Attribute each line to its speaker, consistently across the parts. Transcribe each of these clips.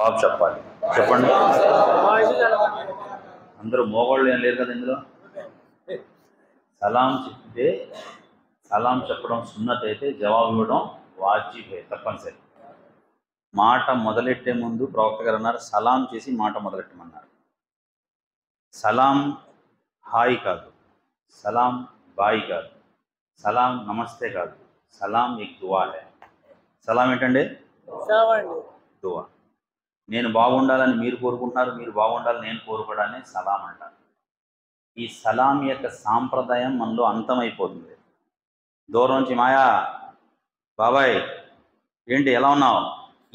Speaker 1: జవాబు చెప్పాలి. చెప్పండి. అందరూ మోగోళ్ళు ఏం లేరు కదా ఇందులో. సలాం చెప్తే సలాం చెప్పడం సున్నత్ అయితే జవాబు ఇవ్వడం వాజిబే, తప్పనిసరి. మాట మొదలెట్టే ముందు ప్రవక్త గారు అన్నారు సలాం చేసి మాట మొదలెట్టమన్నారు. సలాం హాయ్ కాదు, సలాం బాయ్ కాదు, సలాం నమస్తే కాదు, సలాం ఎక్ దువా హై. సలాం ఏంటండి? దువా. నేను బాగుండాలని మీరు కోరుకుంటున్నారు, మీరు బాగుండాలని నేను కోరుకోవడాన్ని సలాం అంటారు. ఈ సలాం యొక్క సాంప్రదాయం మనలో అంతమైపోతుంది. దూరం నుంచి మాయా బాబాయ్ ఏంటి ఎలా ఉన్నావు,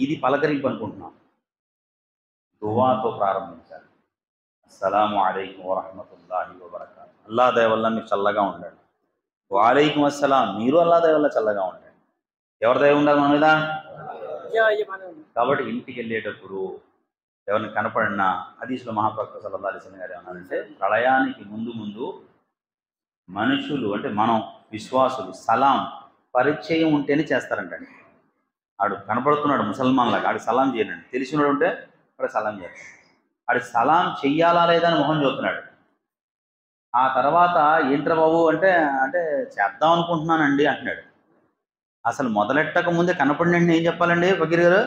Speaker 1: ఇది పలకరింపు అనుకుంటున్నాం. దువాతో ప్రారంభించాలి. అస్సలాము అలైకుం వరహ్మతుల్లాహి వబరకాతుహు. అల్లా దయ వల్ల మీరు చల్లగా ఉండండి. వాలైకుం అస్సలాం, మీరు అల్లా దయ వల్ల చల్లగా ఉండండి. ఎవరి దయ ఉండాలి మన మీద? కాబట్టి ఇంటికి వెళ్ళేటప్పుడు ఎవరిని కనపడినా హదీసులో మహాప్రవక్త సల్లల్లాహు అలైహి వసల్లం గారు ఏమన్నారంటే ప్రళయానికి ముందు మనుషులు అంటే మనం విశ్వాసులు సలాం పరిచయం ఉంటేనే చేస్తారంటండి. ఆడు కనపడుతున్నాడు ముసల్మాన్లాగా, ఆడు సలాం చేయనండి. తెలిసినోడు ఉంటే వాడు సలాం చేస్తాడు. ఆడు సలాం చెయ్యాలా లేదా అని మొహం చూస్తున్నాడు. ఆ తర్వాత ఏంట్రా బాబు అంటే అంటే చేద్దాం అనుకుంటున్నానండి అంటున్నాడు. అసలు మొదలెట్టక ముందే కనపడినండి ఏం చెప్పాలండి ఫకీర్ గారు?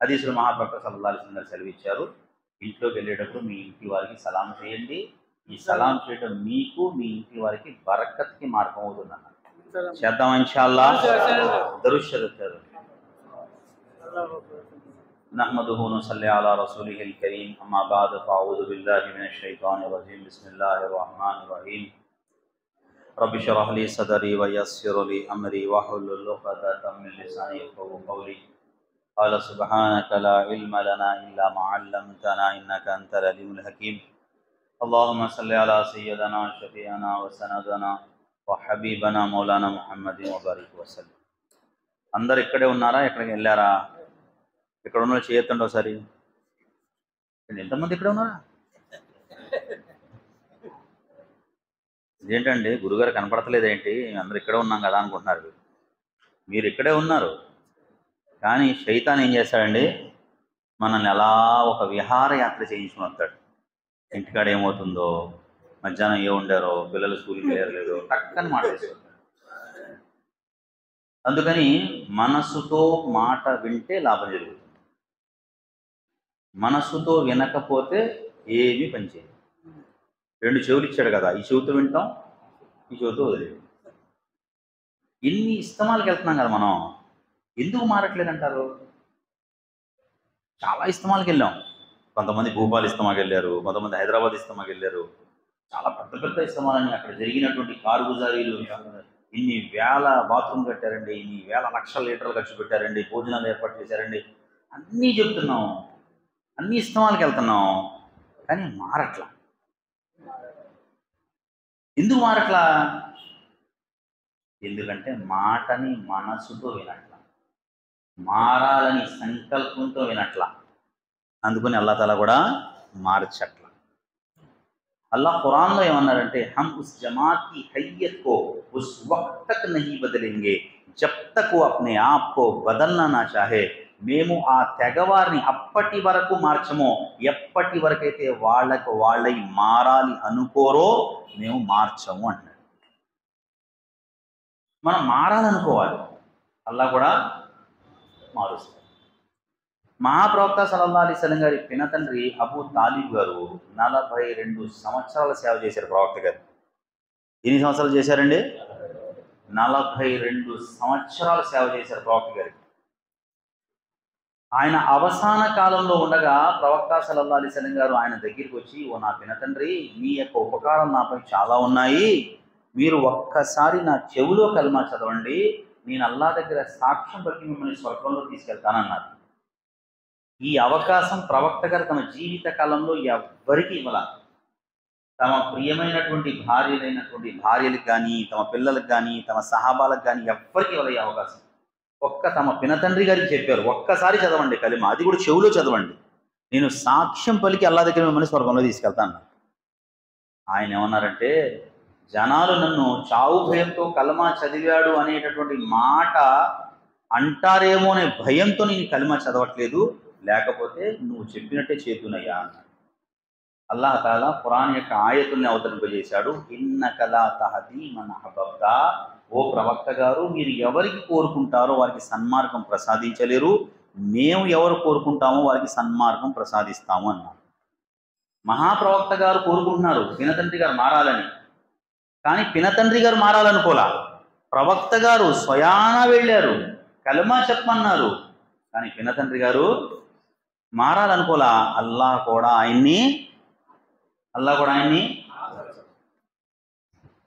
Speaker 1: హదీసులో మహాప్రవక్త సల్లల్లాహు అలైహి వసల్లం సెలవిచ్చారు, ఇంట్లోకి వెళ్ళేటప్పుడు మీ ఇంటి వారికి సలాం చేయండి. ఈ సలాం చేయడం మీకు మీ ఇంటి వారికి బరకత్కి మార్గం అవుతుంది అన్నారు. చేద్దాం ఇన్షాల్లా. దరూద్ చదువుతారు. నహ్మదుహు వ నసల్లి అలా రసూలిహిల్ కరీం. అమ్మా బఅద్ ఫఅఊజు బిల్లాహి మినష్ షైతానిర్ రజీం. బిస్మిల్లాహిర్ రహ్మానిర్ రహీం. రబ్బి షరహ్ లీ సదరీ వ యస్సిర్ లీ అమ్రీ వహ్లుల్ ఉఖ్దతం మిన్ లిసానీ యఫ్ఖహూ ఖౌలీ. قال سبحانك لا علم لنا إلا ما علمتنا إنك أنت العليم الحكيم. اللهم صل على سيدنا شفيعنا وسندنا وحبيبنا مولانا محمد وبارك وسلم. అందరు ఇక్కడే ఉన్నారా, ఎక్కడికి వెళ్ళారా? ఇక్కడ ఉన్న చేయొద్దండి ఒకసారి. ఎంతమంది ఇక్కడ ఉన్నారా? ఇదేంటండి గురుగారు కనపడతలేదేంటి, అందరు ఇక్కడే ఉన్నాం కదా అనుకుంటున్నారు. మీరు ఇక్కడే ఉన్నారు, కానీ శైతాన్ ఏం చేస్తాడండి, మనల్ని ఎలా ఒక విహారయాత్ర చేయించుకుని వస్తాడు. ఇంటికాడ ఏమవుతుందో, మధ్యాహ్నం ఏ ఉండారో, పిల్లలు స్కూల్కి వెళ్ళలేదో టక్కని మాట తీసుకుంటాడు. అందుకని మనసుతో మాట వింటే లాభం జరుగుతుంది. మనసుతో వినకపోతే ఏమీ పనిచేయదు. 2 చెవులు ఇచ్చాడు కదా, ఈ చెవితో వింటాం, ఈ చెవితో వదిలేదు. ఇన్ని ఇస్తమాలకు వెళ్తున్నాం కదా మనం, ఎందుకు మారట్లేదంటారు? చాలా ఇస్తమాలకు వెళ్ళాం. కొంతమంది భూపాల్ ఇస్తమాకి వెళ్ళారు, కొంతమంది హైదరాబాద్ ఇస్తమాకి వెళ్ళారు. చాలా పెద్ద పెద్ద ఇస్తమాలని అక్కడ జరిగినటువంటి కారుగుజారీలు ఇన్ని వేల బాత్రూమ్ కట్టారండి, ఇన్ని వేల లక్షల లీటర్లు ఖర్చు పెట్టారండి, భోజనాలు ఏర్పాటు చేశారండి, అన్నీ చెప్తున్నాం, అన్ని ఇస్తమాలకు వెళ్తున్నాం, కానీ మారట్లా. ఎందుకు మారట్లా? ఎందుకంటే మాటని మనసుతో వినట్లా, మారాలని సంకల్పంతో వినట్లా. అందుకని అల్లా తాలా కూడా మార్చట్లా. అల్లాహ్ ఖురాన్లో ఏమన్నారంటే హమ్ ఉస్ జమాత్ కి హయ్యత్ కో ఉస్ వక్త్ తక్ నహీ బదలేంగే జబ్ తక్ వో అప్నే ఆప్ కో బదల్నా నా చాహే. మేము ఆ తెగవారిని అప్పటి వరకు మార్చమో, ఎప్పటి వరకైతే వాళ్ళకు వాళ్ళై మారాలి అనుకోరో మేము మార్చము అంటున్నాడు. మనం మారాలనుకోవాలి, అల్లా కూడా మారుస్తాడు. మహాప్రవక్త సల్లల్లాహు అలైహి వసల్లం గారి పినతండ్రి అబూ తాలిబ్ గారు 42 సంవత్సరాల సేవ చేశారు ప్రవక్త గారు. ఎన్ని సంవత్సరాలు చేశారండి? 42 సంవత్సరాలు సేవ చేశారు ప్రవక్త గారికి. ఆయన అవసాన కాలంలో ఉండగా ప్రవక్త సల్లల్లాహు అలైహి వసల్లం గారు ఆయన దగ్గరికి వచ్చి, ఓ నా పినతండ్రి, మీ యొక్క ఉపకారం నాపై చాలా ఉన్నాయి, మీరు ఒక్కసారి నా చెవిలో కల్మా చదవండి, నేను అల్లా దగ్గర సాక్ష్యం బట్టి మిమ్మల్ని స్వర్గంలో తీసుకెళ్తానన్నారు. ఈ అవకాశం ప్రవక్త గారు తమ జీవిత కాలంలో ఎవ్వరికి ఇవ్వాల. తమ ప్రియమైనటువంటి భార్యలకు కానీ, తమ పిల్లలకు కానీ, తమ సహాబాలకు కానీ ఎవ్వరికి ఇవ్వలే ఈ అవకాశం. ఒక్క తమ పినతండ్రి గారికి చెప్పారు, ఒక్కసారి చదవండి కలిమా, అది కూడా చెవులో చదవండి, నేను సాక్ష్యం పలికి అల్లా దగ్గర మిమ్మల్ని స్వర్గంలో తీసుకెళ్తాను. ఆయన ఏమన్నారంటే, జనాలు నన్ను చావు భయంతో కలమా చదివాడు అనేటటువంటి మాట అంటారేమో అనే భయంతో నేను కలిమా చదవట్లేదు, లేకపోతే నువ్వు చెప్పినట్టే చేతునయ్యా అన్నాడు. అల్లాహ్ తాలా ఖురాన్ యొక్క ఆయతుల్ని అవతరింపజేశాడు. ఇన్నక లా తహదీ మన్ అహ్బబ్తా, ఓ ప్రవక్త గారు, మీరు ఎవరికి కోరుకుంటారో వారికి సన్మార్గం ప్రసాదించలేరు, మేము ఎవరు కోరుకుంటామో వారికి సన్మార్గం ప్రసాదిస్తాము అన్నారు. మహాప్రవక్త గారు కోరుకుంటున్నారు పినతండ్రి గారు మారాలని, కానీ పినతండ్రి గారు మారాలనుకోలా. ప్రవక్త గారు స్వయానా వెళ్ళారు, కలమా చెప్పమన్నారు, కానీ పినతండ్రి గారు మారాలనుకోలా. అల్లాహ్ కూడా ఆయన్ని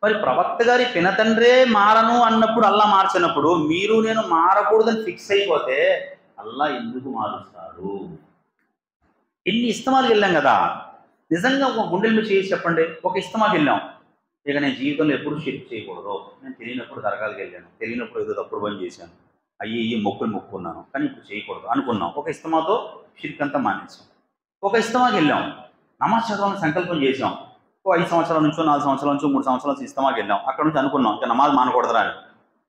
Speaker 1: మరి ప్రవక్త గారి పినతండ్రే మారను అన్నప్పుడు, అల్లా మార్చినప్పుడు, మీరు నేను మారకూడదని ఫిక్స్ అయిపోతే అల్లా ఎందుకు మారుస్తాడు? ఎన్ని ఇస్తమాలకు వెళ్ళాం కదా. నిజంగా ఒక గుండెల మీద చేసి చెప్పండి, ఒక ఇస్తమాకి వెళ్ళాం, ఇక నేను జీవితంలో ఎప్పుడు షిర్క్ చేయకూడదు, నేను తెలియనప్పుడు దరగాలకు వెళ్ళాను, తెలియనప్పుడు ఏదో తప్పుడు పని చేశాను, అయ్యి మొక్కులు మొక్కున్నాను, కానీ ఇప్పుడు చేయకూడదు అనుకున్నాం, ఒక ఇస్తమాతో షిర్క్ అంతా మానేసాం. ఒక ఇస్తమాకి వెళ్ళాం, నమాజ్ చదవాలని సంకల్పం చేసాం, 5 సంవత్సరాల నుంచో 4 సంవత్సరాల నుంచో 3 సంవత్సరాల నుంచి ఇస్తమాకి వెళ్ళాం, అక్కడ నుంచి అనుకున్నాం ఇంకా నమాజ్ మానకూడదురా అని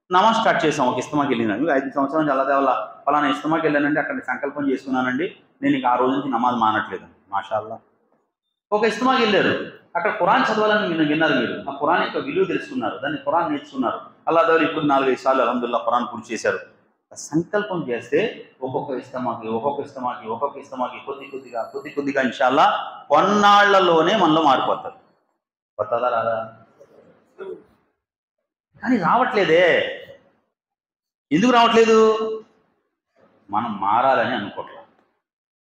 Speaker 1: నమాజ్ స్టార్ట్ చేసాం. ఒక ఇస్తమాకి వెళ్ళినాను, 5 సంవత్సరాల నుంచి అల్లదేవల్ల ఫలానా ఇస్తమాకి వెళ్ళానండి, అక్కడ సంకల్పం చేసుకున్నానండి, నేను ఇక ఆ రోజు నుంచి నమాజ్ మానట్లేదు, మాషాల్లా. ఒక ఇస్తమాకి వెళ్ళారు, అక్కడ ఖురాన్ చదవాలని మీరు విన్నారు, మీరు ఆ ఖురాన్ యొక్క విలువ తెలుసుకున్నారు, దాన్ని ఖురాన్ నేర్చుకున్నారు, అల్లా దేవుడు ఇప్పుడు 4-5 సార్లు అల్హమ్దులిల్లాహ్ ఖురాన్ పూర్తి చేశారు. సంకల్పం చేస్తే ఒక్కొక్క ఇస్తమాకి కొద్ది కొద్దిగా ఇన్షాల్లా కొన్నాళ్లలోనే మనలో మారిపోతారు. కొత్తదా రాదా? కానీ రావట్లేదే. ఎందుకు రావట్లేదు? మనం మారాలని అనుకోవట్లేదు.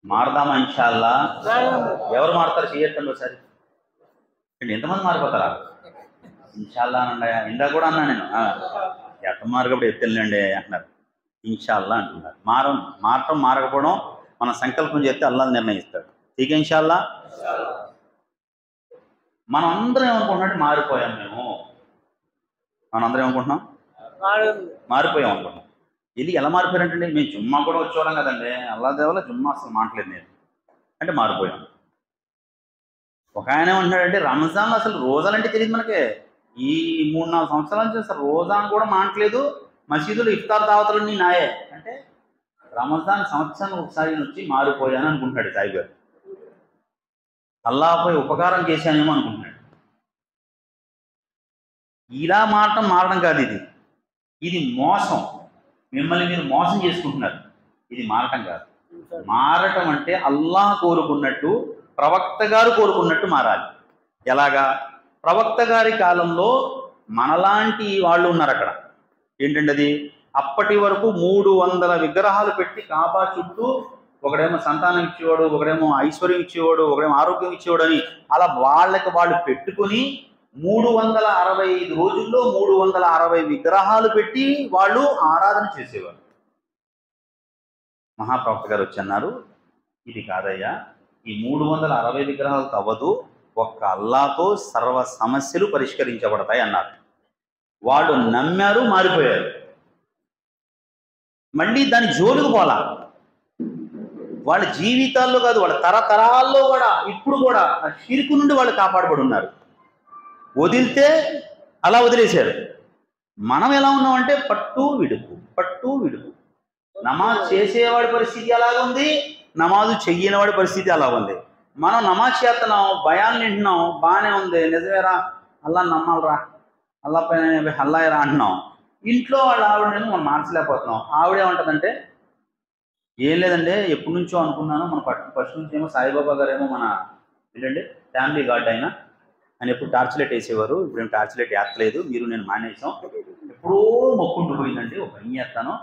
Speaker 1: మారదామా ఇన్షాల్లా? ఎవరు మారుతారు చేయొద్దండి ఒకసారి. ఎంతమంది మారిపోతారా? ఇన్షాల్లా అనండి. ఇందా కూడా అన్నా నేను, ఎట్ట మారకపోతే ఎత్తెళ్ళండి అంటున్నారు, ఇన్షాల్లా అంటున్నారు. మారటం మారకపోవడం మన సంకల్పం చేస్తే అల్లాహ్ నిర్ణయిస్తాడు. ఇక ఇన్షాల్లా మనం అందరం ఏమనుకుంటున్నట్టు మారిపోయాం. మనం అందరం ఏమనుకుంటున్నాం? మారిపోయాం అనుకుంటున్నాం. ఇది ఎలా మారిపోయారంటే, మేము జుమ్మా కూడా వచ్చేవాళ్ళం కదండి, అల్లాహ్ దేవల్ల జుమ్మా అసలు మాట్లాడలేదు నేను అంటే మారిపోయాం. ఒక ఆయన ఏమంటున్నాడంటే, రంజాన్ అసలు రోజాలంటే తెలియదు మనకే, ఈ 3-4 సంవత్సరాల నుంచి అసలు రోజాను కూడా మానట్లేదు, మసీదులు ఇఫ్తార్ దావతులన్నీ నాయే అంటే, రంజాన్ సంవత్సరం ఒకసారి వచ్చి మారిపోయాను అనుకుంటున్నాడు సాయి గారు. అల్లాహపై ఉపకారం చేశానేమో అనుకుంటున్నాడు. ఇలా మారడం కాదు, ఇది మోసం. మిమ్మల్ని మీరు మోసం చేసుకుంటున్నారు. ఇది మారటం కాదు. మారటం అంటే అల్లాహ్ కోరుకున్నట్టు, ప్రవక్త గారు కోరుకున్నట్టు మారాలి. ఎలాగా? ప్రవక్త గారి కాలంలో మనలాంటి వాళ్ళు ఉన్నారు అక్కడ. ఏంటంటే అది అప్పటి వరకు 300 విగ్రహాలు పెట్టి కాబా చుట్టూ, ఒకడేమో సంతానం ఇచ్చేవాడు, ఒకడేమో ఐశ్వర్యం ఇచ్చేవాడు, ఒకడేమో ఆరోగ్యం ఇచ్చేవాడు అని అలా వాళ్ళకి వాళ్ళు పెట్టుకుని 365 రోజుల్లో 360 విగ్రహాలు పెట్టి వాళ్ళు ఆరాధన చేసేవారు. మహాప్రవక్త గారు వచ్చి అన్నారు, ఇది కాదయ్యా, ఈ 360 విగ్రహాలతో అవ్వదు, ఒక్క అల్లాహతో సర్వ సమస్యలు పరిష్కరించబడతాయి అన్నారు. వాళ్ళు నమ్మారు, మారిపోయారు. మళ్ళీ దాని జోలికి పోలా. వాళ్ళ జీవితాల్లో కాదు, వాళ్ళ తరతరాల్లో కూడా ఇప్పుడు కూడా ఆ షిర్కు నుండి వాళ్ళు కాపాడబడి ఉన్నారు. వదిలితే అలా వదిలేశారు. మనం ఎలా ఉన్నామంటే పట్టు విడుపు. నమాజ్ చేసేవాడి పరిస్థితి అలాగ ఉంది, నమాజు చెయ్యని వాడి పరిస్థితి అలా ఉంది. మనం నమాజ్ చేస్తున్నాం, భయాన్ని వింటున్నాం, బాగానే ఉంది, నిజమేరా, అల్లా నమ్మాలరా, అల్లా పైన అల్లాయరా అంటున్నాం. ఇంట్లో వాళ్ళ ఆవిడనేమో మనం మార్చలేకపోతున్నాం. ఆవిడేమంటుందంటే, ఏం లేదండి, ఎప్పటి నుంచో అనుకున్నాను, మన ఫస్ట్ నుంచి ఏమో సాయిబాబా గారు ఏమో మన ఏంటంటే ఫ్యామిలీ గార్డ్ ఆయన ఎప్పుడు టార్చ్ లైట్ వేసేవారు, ఇప్పుడు ఏం టార్చ్ లైట్ వేస్తలేదు, మీరు నేను మానేసాం, ఎప్పుడో మొక్కుంటూ పోయిందండి, ఒక పని చేస్తాను,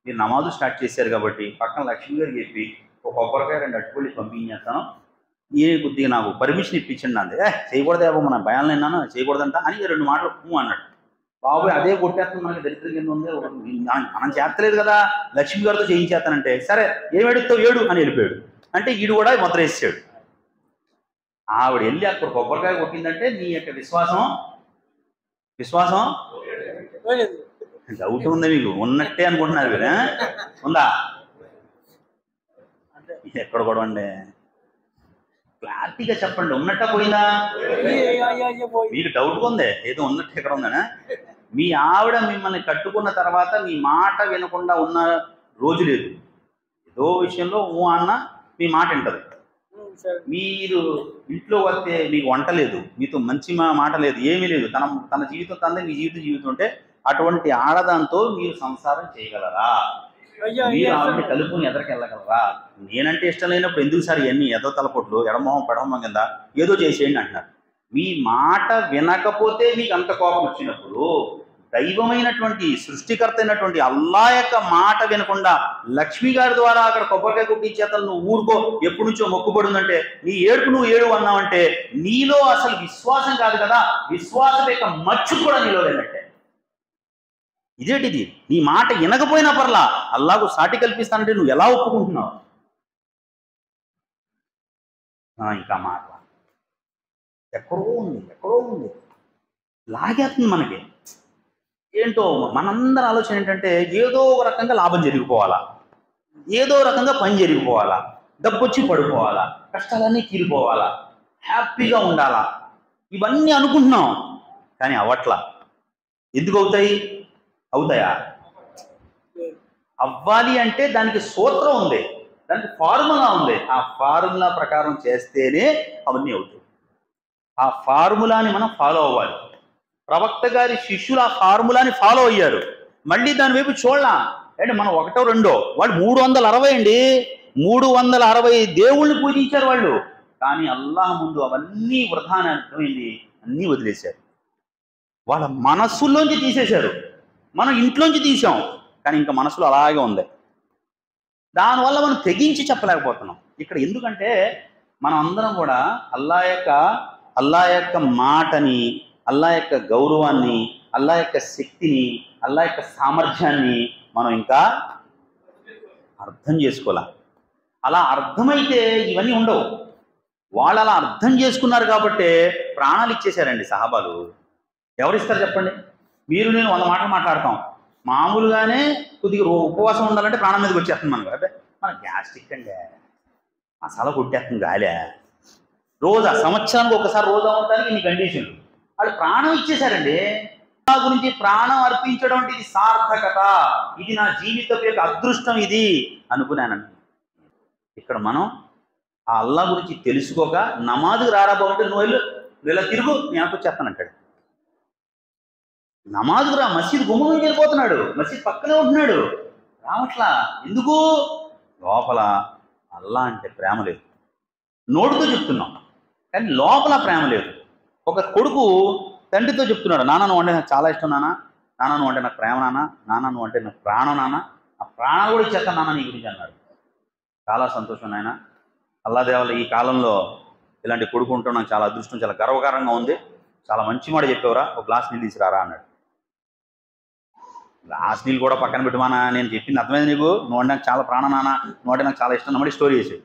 Speaker 1: మీరు నమాజు స్టార్ట్ చేశారు కాబట్టి పక్కన లక్ష్మి గారికి చెప్పి ఒక కొబ్బరికాయ 2 అట్టుపల్లి పంపించేస్తాను, ఏ కొద్దిగా నాకు పర్మిషన్ ఇప్పించండి అంది. చేయకూడదే బాబు, మన భయాలను విన్నాను, చేయకూడదంట అని 2 మాటలు అన్నాడు. బాబు అదే కొట్టేస్తుంది, మనకి దరిద్రం కింద ఉంది, మనం చేస్తలేదు కదా, లక్ష్మి గారితో చేయించేస్తానంటే, సరే ఏం ఏడుస్తావు ఏడు అని వెళ్ళిపోయాడు. అంటే ఈడు కూడా ముద్ర వేసాడు. ఆవిడ వెళ్ళి అక్కడ కొబ్బరికాయ కొట్టిందంటే నీ యొక్క విశ్వాసం డౌట్ ఉంది మీకు, ఉన్నట్టే అనుకుంటున్నారు కదా, ఉందా? ఎక్కడ కూడా అండి, క్లారిటీగా చెప్పండి, ఉన్నట్ట పోయిందా? మీకు డౌట్ ఉంది, ఏదో ఉన్నట్టు ఎక్కడ ఉందనా? మీ ఆవిడ మిమ్మల్ని కట్టుకున్న తర్వాత మీ మాట వినకుండా ఉన్న రోజు లేదు. ఏదో విషయంలో అన్న మీ మాట వింటది. మీరు ఇంట్లో వస్తే మీకు వంట లేదు, మీతో మంచి మాట లేదు, ఏమీ లేదు, తన జీవితం తందే, మీ జీవితం ఉంటే అటువంటి ఆడదాంతో మీరు సంసారం చేయగలరా? మీరు ఆవిడ కలుపుని ఎదరికెళ్ళగలరా? నేనంటే ఇష్టం లేనప్పుడు ఎందుకు సార్ ఇవన్నీ ఏదో తలపొట్లు ఎడమొహం పెడమొహం కింద ఏదో చేసేయండి అంటున్నారు. మీ మాట వినకపోతే మీకు అంత కోపం వచ్చినప్పుడు దైవమైనటువంటి సృష్టికర్త అయినటువంటి అల్లా యొక్క మాట వినకుండా లక్ష్మి గారి ద్వారా అక్కడ కొబ్బరికాయ కొట్టించేతను నువ్వు ఊరుకో ఎప్పటి నుంచో మొక్కుబడిందంటే నీ ఏడుపు నువ్వు ఏడు అన్నావంటే నీలో అసలు విశ్వాసం కాదు కదా, విశ్వాసం యొక్క మచ్చు కూడా నీలో లేనట్టే. ఇదేంటిది? నీ మాట వినకపోయినా పర్లా అల్లాకు సాటి కల్పిస్తానంటే నువ్వు ఎలా ఒప్పుకుంటున్నావు? ఇంకా మాట ఎక్కడో ఉంది లాగేస్తుంది మనకి. ఏంటో మనందరి ఆలోచన ఏంటంటే ఏదో ఒక రకంగా లాభం జరిగిపోవాలా, ఏదో రకంగా పని జరిగిపోవాలా, డబ్బు వచ్చి పడిపోవాలా, కష్టాలన్నీ తీరిపోవాలా, హ్యాపీగా ఉండాలా, ఇవన్నీ అనుకుంటున్నాం. కానీ అవట్లా. ఎందుకు అవుతాయా? అవ్వాలి అంటే దానికి సూత్రం ఉంది, దానికి ఫార్ములా ఉంది. ఆ ఫార్ములా ప్రకారం చేస్తేనే అవన్నీ అవుతాయి. ఆ ఫార్ములాని మనం ఫాలో అవ్వాలి. ప్రవక్త గారి శిష్యులు ఆ ఫార్ములాని ఫాలో అయ్యారు. మళ్ళీ దాని వైపు చూడలా. అంటే మనం ఒకటో రెండో, వాళ్ళు 360 అండి, 360 దేవుళ్ళని పూజించారు వాళ్ళు. కానీ అల్లాహ్ ముందు అవన్నీ వృధా అని అర్థమైంది, అన్నీ వదిలేశారు. వాళ్ళ మనస్సుల్లోంచి తీసేశారు, మనం ఇంట్లోంచి తీసాం, కానీ ఇంకా మనసులో అలాగే ఉంది. దానివల్ల మనం తెగించి చెప్పలేకపోతున్నాం ఇక్కడ. ఎందుకంటే మనం అందరం కూడా అల్లా యొక్క మాటని, అల్లా యొక్క గౌరవాన్ని, అల్లా యొక్క శక్తిని, అల్లా యొక్క సామర్థ్యాన్ని మనం ఇంకా అర్థం చేసుకోలే. అలా అర్థమైతే ఇవన్నీ ఉండవు. వాళ్ళు అలా అర్థం చేసుకున్నారు కాబట్టి ప్రాణాలు ఇచ్చేశారండి సహాబాలు. ఎవరిస్తారు చెప్పండి? మీరు నేను 100 మాటలు మాట్లాడతాం, మామూలుగానే కొద్దిగా ఉపవాసం ఉండాలంటే ప్రాణం మీదకి వచ్చేస్తుంది మనకు. అంటే మన గ్యాస్ట్రిక్ అండి, మసాలా కొట్టేస్తుంది గాలే, రోజా సంవత్సరానికి ఒకసారి రోజా ఉండడానికి ఇన్ని కండిషన్లు. వాళ్ళు ప్రాణం ఇచ్చేశారండి. గురించి ప్రాణం అర్పించడం అంటే ఇది సార్థకత, ఇది నా జీవితం యొక్క అదృష్టం ఇది అనుకున్నానండి. ఇక్కడ మనం ఆ అల్లా గురించి తెలుసుకోక నమాజుకు రారాబాబు నువ్వు ఇలా తిరుగు నేను వచ్చేస్తానంటాడు. నమాజుకు రా, మసీద్ గుమ్మం నుంచి వెళ్ళిపోతున్నాడు, మసీద్ పక్కనే ఉంటున్నాడు, రావట్లా. ఎందుకు? లోపల అల్లా అంటే ప్రేమ లేదు. నోటితో చెప్తున్నాం కానీ లోపల ప్రేమ లేదు. ఒక కొడుకు తండ్రితో చెప్తున్నాడు, నాన్న నువ్వు అంటే నాకు చాలా ఇష్టం నాన్న, నాన్న నువ్వు అంటే నాకు ప్రేమ నాన్న, నాన్న నువ్వు అంటే నాకు ప్రాణం నాన్న, ఆ ప్రాణాలు కూడా ఇచ్చేస్తాను నాన్న నీ గురించి అన్నాడు. చాలా సంతోషం నాయన, అల్లా దేవల్ల ఈ కాలంలో ఇలాంటి కొడుకు ఉండటం నాకు చాలా అదృష్టం, చాలా గర్వకారంగా ఉంది, చాలా మంచి మాట చెప్పేవరా, ఒక గ్లాస్ నీళ్ళు తీసుకురారా అన్నాడు. గ్లాస్ నీళ్ళు కూడా పక్కన పెట్టుమానా, నేను చెప్పింది అర్థమైంది నీకు, నువ్వు అంటే నాకు చాలా ప్రాణం నాన్న, నువ్వు అంటే నాకు చాలా ఇష్టం నమ్మడి స్టోరీ చేసాడు.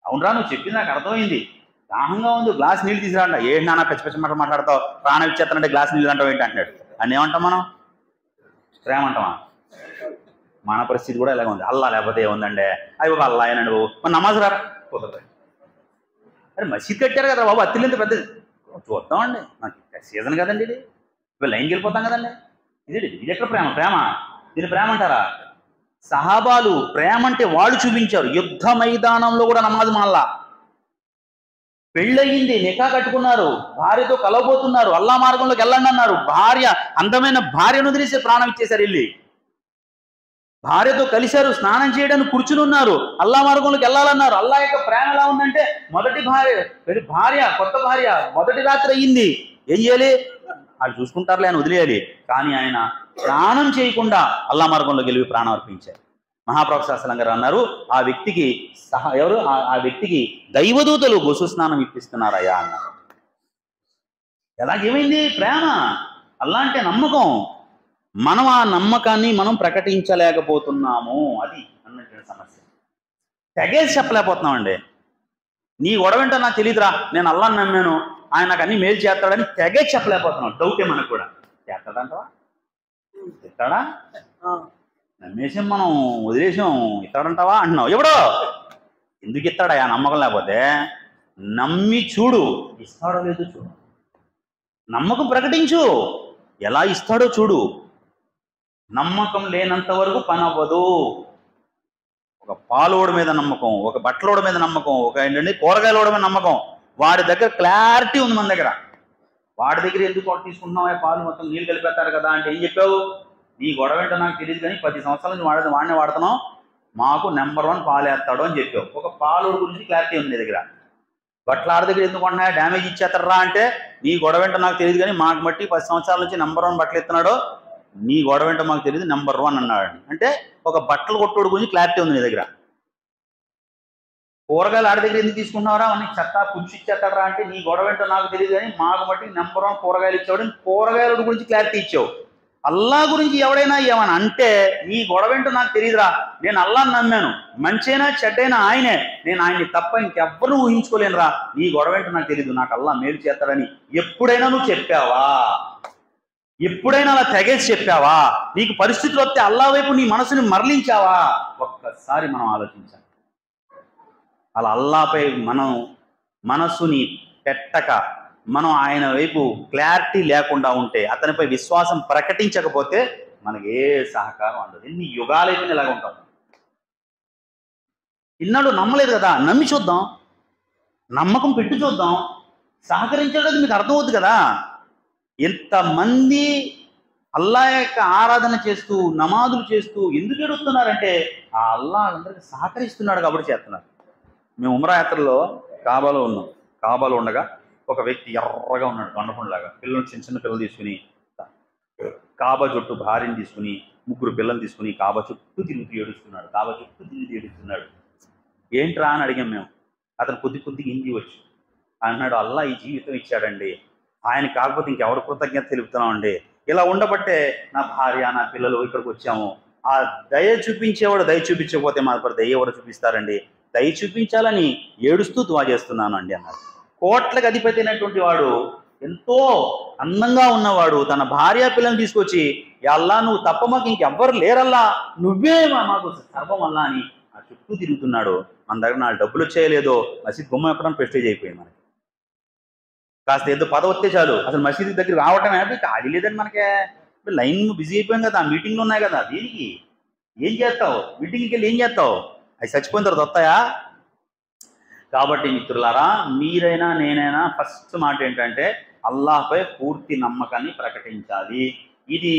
Speaker 1: అవునరా నువ్వు చెప్పింది నాకు అర్థమైంది, దాహంగా ఉంది, గ్లాస్ నీళ్ళు తీసుకురా. ఏంటి నాన్న పెచ్చ మాట మాట్లాడతావు, ప్రాణం ఇచ్చేస్తానంటే గ్లాస్ నీళ్ళు అంటావు ఏంటి అంటాడు. అని ఏమంటాం మనం? ప్రేమ అంటామా? మన పరిస్థితి కూడా ఇలాగ ఉంది. అల్లా లేకపోతే ఏముందండి, అవి ఒక అల్లా అయినాడు మరి నమాజ్ రారా కుదరదు. అరే మసీద్ కట్టారు కదా బాబు, అత్తిలేంత పెద్దది చూద్దామండి, నాకు సీజన్ కదండి ఇది, ఇవి లైన్కి వెళ్ళిపోతాం కదండి. ఇది ఎక్కడ ప్రేమ? దీని ప్రేమ అంటారా? సహాబాలు ప్రేమ అంటే వాళ్ళు చూపించారు. యుద్ధ మైదానంలో కూడా నమాజ్ మానలా. పెళ్ళయింది, నికా కట్టుకున్నారు, భార్యతో కలవబోతున్నారు, అల్లా మార్గంలోకి వెళ్ళండి అన్నారు. భార్య అందమైన భార్యను వదిలేసి ప్రాణం ఇచ్చేశారు. వెళ్ళి భార్యతో కలిశారు, స్నానం చేయడానికి కూర్చుని ఉన్నారు, అల్లా మార్గంలోకి వెళ్ళాలన్నారు. అల్లా యొక్క ప్రేమ ఎలా ఉందంటే మొదటి భార్య కొత్త భార్య మొదటి రాత్రి అయ్యింది, ఏం చేయాలి? వాళ్ళు చూసుకుంటారులే అని వదిలేయాలి. కానీ ఆయన స్నానం చేయకుండా అల్లా మార్గంలోకి వెళ్ళి ప్రాణం అర్పించారు. మహాప్రవక్త సల్లల్లాహు అలైహి వసల్లం గారు అన్నారు, ఆ వ్యక్తికి ఆ వ్యక్తికి దైవదూతలు గొసు స్నానం ఇప్పిస్తున్నారయ్యా అన్నారు. ఎలాగేమైంది? ప్రేమ, అల్లా అంటే నమ్మకం. మనం ఆ నమ్మకాన్ని మనం ప్రకటించలేకపోతున్నాము, అది అన్నటువంటి సమస్య. తెగేసి చెప్పలేకపోతున్నామండి. నీ గొడవేంటో నాకు తెలియదురా, నేను అల్లాని నమ్మాను, ఆయన నాకు అన్ని మేలు చేస్తాడని తెగేసి చెప్పలేకపోతున్నాం. డౌటే మనకు కూడా. చేస్తాడంటవా? ఇస్తాడా? నమ్మేసాం మనం, వదిలేసాం, ఇస్తాడంటావా అంటున్నావు. ఎవడో ఎందుకు ఇస్తాడా? ఆ నమ్మకం లేకపోతే నమ్మి చూడు, ఇస్తాడో లేదో చూడు, నమ్మకం ప్రకటించు. ఎలా ఇస్తాడో చూడు. నమ్మకం లేనంత వరకు పని అవ్వదు. ఒక పాలోడి మీద నమ్మకం, ఒక బట్టలోడి మీద నమ్మకం, ఒక ఏంటంటే కూరగాయలోడి మీద నమ్మకం. వాడి దగ్గర క్లారిటీ ఉంది మన దగ్గర. వాడి దగ్గర ఎందుకు తీసుకుంటున్నావు పాలు మొత్తం నీళ్ళు కలిపేస్తారు కదా అంటే ఏం చెప్పావు? నీ గొడవ ఏంటో నాకు తెలియదు కానీ 10 సంవత్సరాల నుంచి వాడినే వాడుతున్నాం, మాకు నెంబర్ 1 పాలు వేస్తాడు అని చెప్పావు. ఒక పాలోడి గురించి క్లారిటీ ఉంది నీ దగ్గర. బట్టల ఆడ దగ్గర ఎందుకు ఉంటున్నాయా, డ్యామేజ్ ఇచ్చేస్తారా అంటే నీ గొడవ ఏంటో నాకు తెలియదు కానీ మాకు బట్టి 10 సంవత్సరాల నుంచి నెంబర్ 1 బట్టలు ఇస్తున్నాడు, నీ గొడవ ఏంటో మాకు తెలియదు, నెంబర్ 1 అన్నాడు. అంటే ఒక బట్టలు కొట్టోడు గురించి క్లారిటీ ఉంది నీ దగ్గర. కూరగాయలు ఆడ దగ్గర ఎందుకు తీసుకుంటున్నారా, అన్ని చెత్త పుచ్చి ఇచ్చేస్తారా అంటే నీ గొడవ ఏంటో నాకు తెలియదు కానీ మాకు బట్టి నెంబర్ 1 కూరగాయలు ఇచ్చాడు, కూరగాయల గురించి క్లారిటీ ఇచ్చావు. అల్లా గురించి ఎవడైనా ఏమని అంటే నీ గొడవ ఏంటో నాకు తెలియదురా, నేను అల్లాని నమ్మాను, మంచైనా చెడ్డైనా ఆయనే, నేను ఆయన్ని తప్ప ఇంకెవ్వరూ ఊహించుకోలేనురా, నీ గొడవ ఏంటో నాకు తెలియదు, నాకు అల్లా మేలు చేస్తాడని ఎప్పుడైనా నువ్వు చెప్పావా? ఎప్పుడైనా అలా తెగేసి చెప్పావా? నీకు పరిస్థితులు వస్తే అల్లా వైపు నీ మనసుని మరలించావా? ఒక్కసారి మనం ఆలోచించాలి. అలా అల్లాపై మనం మనసుని పెట్టక, మనం ఆయన వైపు క్లారిటీ లేకుండా ఉంటే, అతనిపై విశ్వాసం ప్రకటించకపోతే మనకి ఏ సహకారం అందదు. ఎన్ని యుగాలైతే ఇలాగ ఉంటాం. ఇన్నాడు నమ్మలేదు కదా, నమ్మి చూద్దాం, నమ్మకం పెట్టి చూద్దాం, సహకరించడం మీకు అర్థమవుతుంది కదా. ఎంతమంది అల్లా యొక్క ఆరాధన చేస్తూ నమాజులు చేస్తూ ఎందుకు ఎడుస్తున్నారంటే ఆ అల్లా అందరికి సహకరిస్తున్నాడు కాబట్టి చేస్తున్నారు. మేము ఉమ్రా యాత్రలో కాబాలో ఉన్నాం. కాబాలో ఉండగా ఒక వ్యక్తి ఎర్రగా ఉన్నాడు, కొండపండులాగా. పిల్లలు చిన్న చిన్న పిల్లలు తీసుకుని కాబా చుట్టూ భార్యని తీసుకుని 3 పిల్లలు తీసుకుని కాబా చుట్టూ తిరుగుతూ ఏడుస్తున్నాడు. కాబా చుట్టూ తిరిగి ఏడుస్తున్నాడు. ఏంట్రా అని అడిగాం మేము. అతను కొద్దిగా హిందీ వచ్చు. అన్నాడు, అల్లా ఈ జీవితం ఇచ్చాడండి, ఆయన కాకపోతే ఇంకెవరు కృతజ్ఞత తెలుపుతున్నామండి. ఇలా ఉండబట్టే నా భార్య నా పిల్లలు ఇక్కడికి వచ్చాము. ఆ దయ చూపించేవాడు దయ చూపించకపోతే మాకు దయ ఎవరు చూపిస్తారండి, దయ చూపించాలని ఏడుస్తూ దువా చేస్తున్నాను అండి అన్నాడు. కోట్లకు అధిపతి అయినటువంటి వాడు, ఎంతో అందంగా ఉన్నవాడు, తన భార్య పిల్లల్ని తీసుకొచ్చి అల్లా నువ్వు తప్ప మాకు ఇంకెవ్వరు లేరల్లా, నువ్వే మాకు సర్వం అల్లా అని ఆ చుట్టూ తిరుగుతున్నాడు. మన దగ్గర 4 డబ్బులు వచ్చేయలేదో మసీద్ గుమ్మ ఎక్కడం ప్రెస్టేజ్ అయిపోయింది మనకి. కాస్త ఏదో పదవి వస్తే చాలు అసలు మసీద్ దగ్గర రావటం హ్యాపీ, ఖాళీ లేదని మనకే లైన్ బిజీ అయిపోయాం కదా, మీటింగ్లు ఉన్నాయి కదా, దీనికి ఏం చేస్తావు? మీటింగ్కి వెళ్ళి ఏం చేస్తావు? అవి చచ్చిపోయిన తర్వాత వస్తాయా? కాబట్టి మిత్రులారా, మీరైనా నేనైనా ఫస్ట్ మాట ఏంటంటే అల్లాహ్పై పూర్తి నమ్మకాన్ని ప్రకటించాలి. ఇది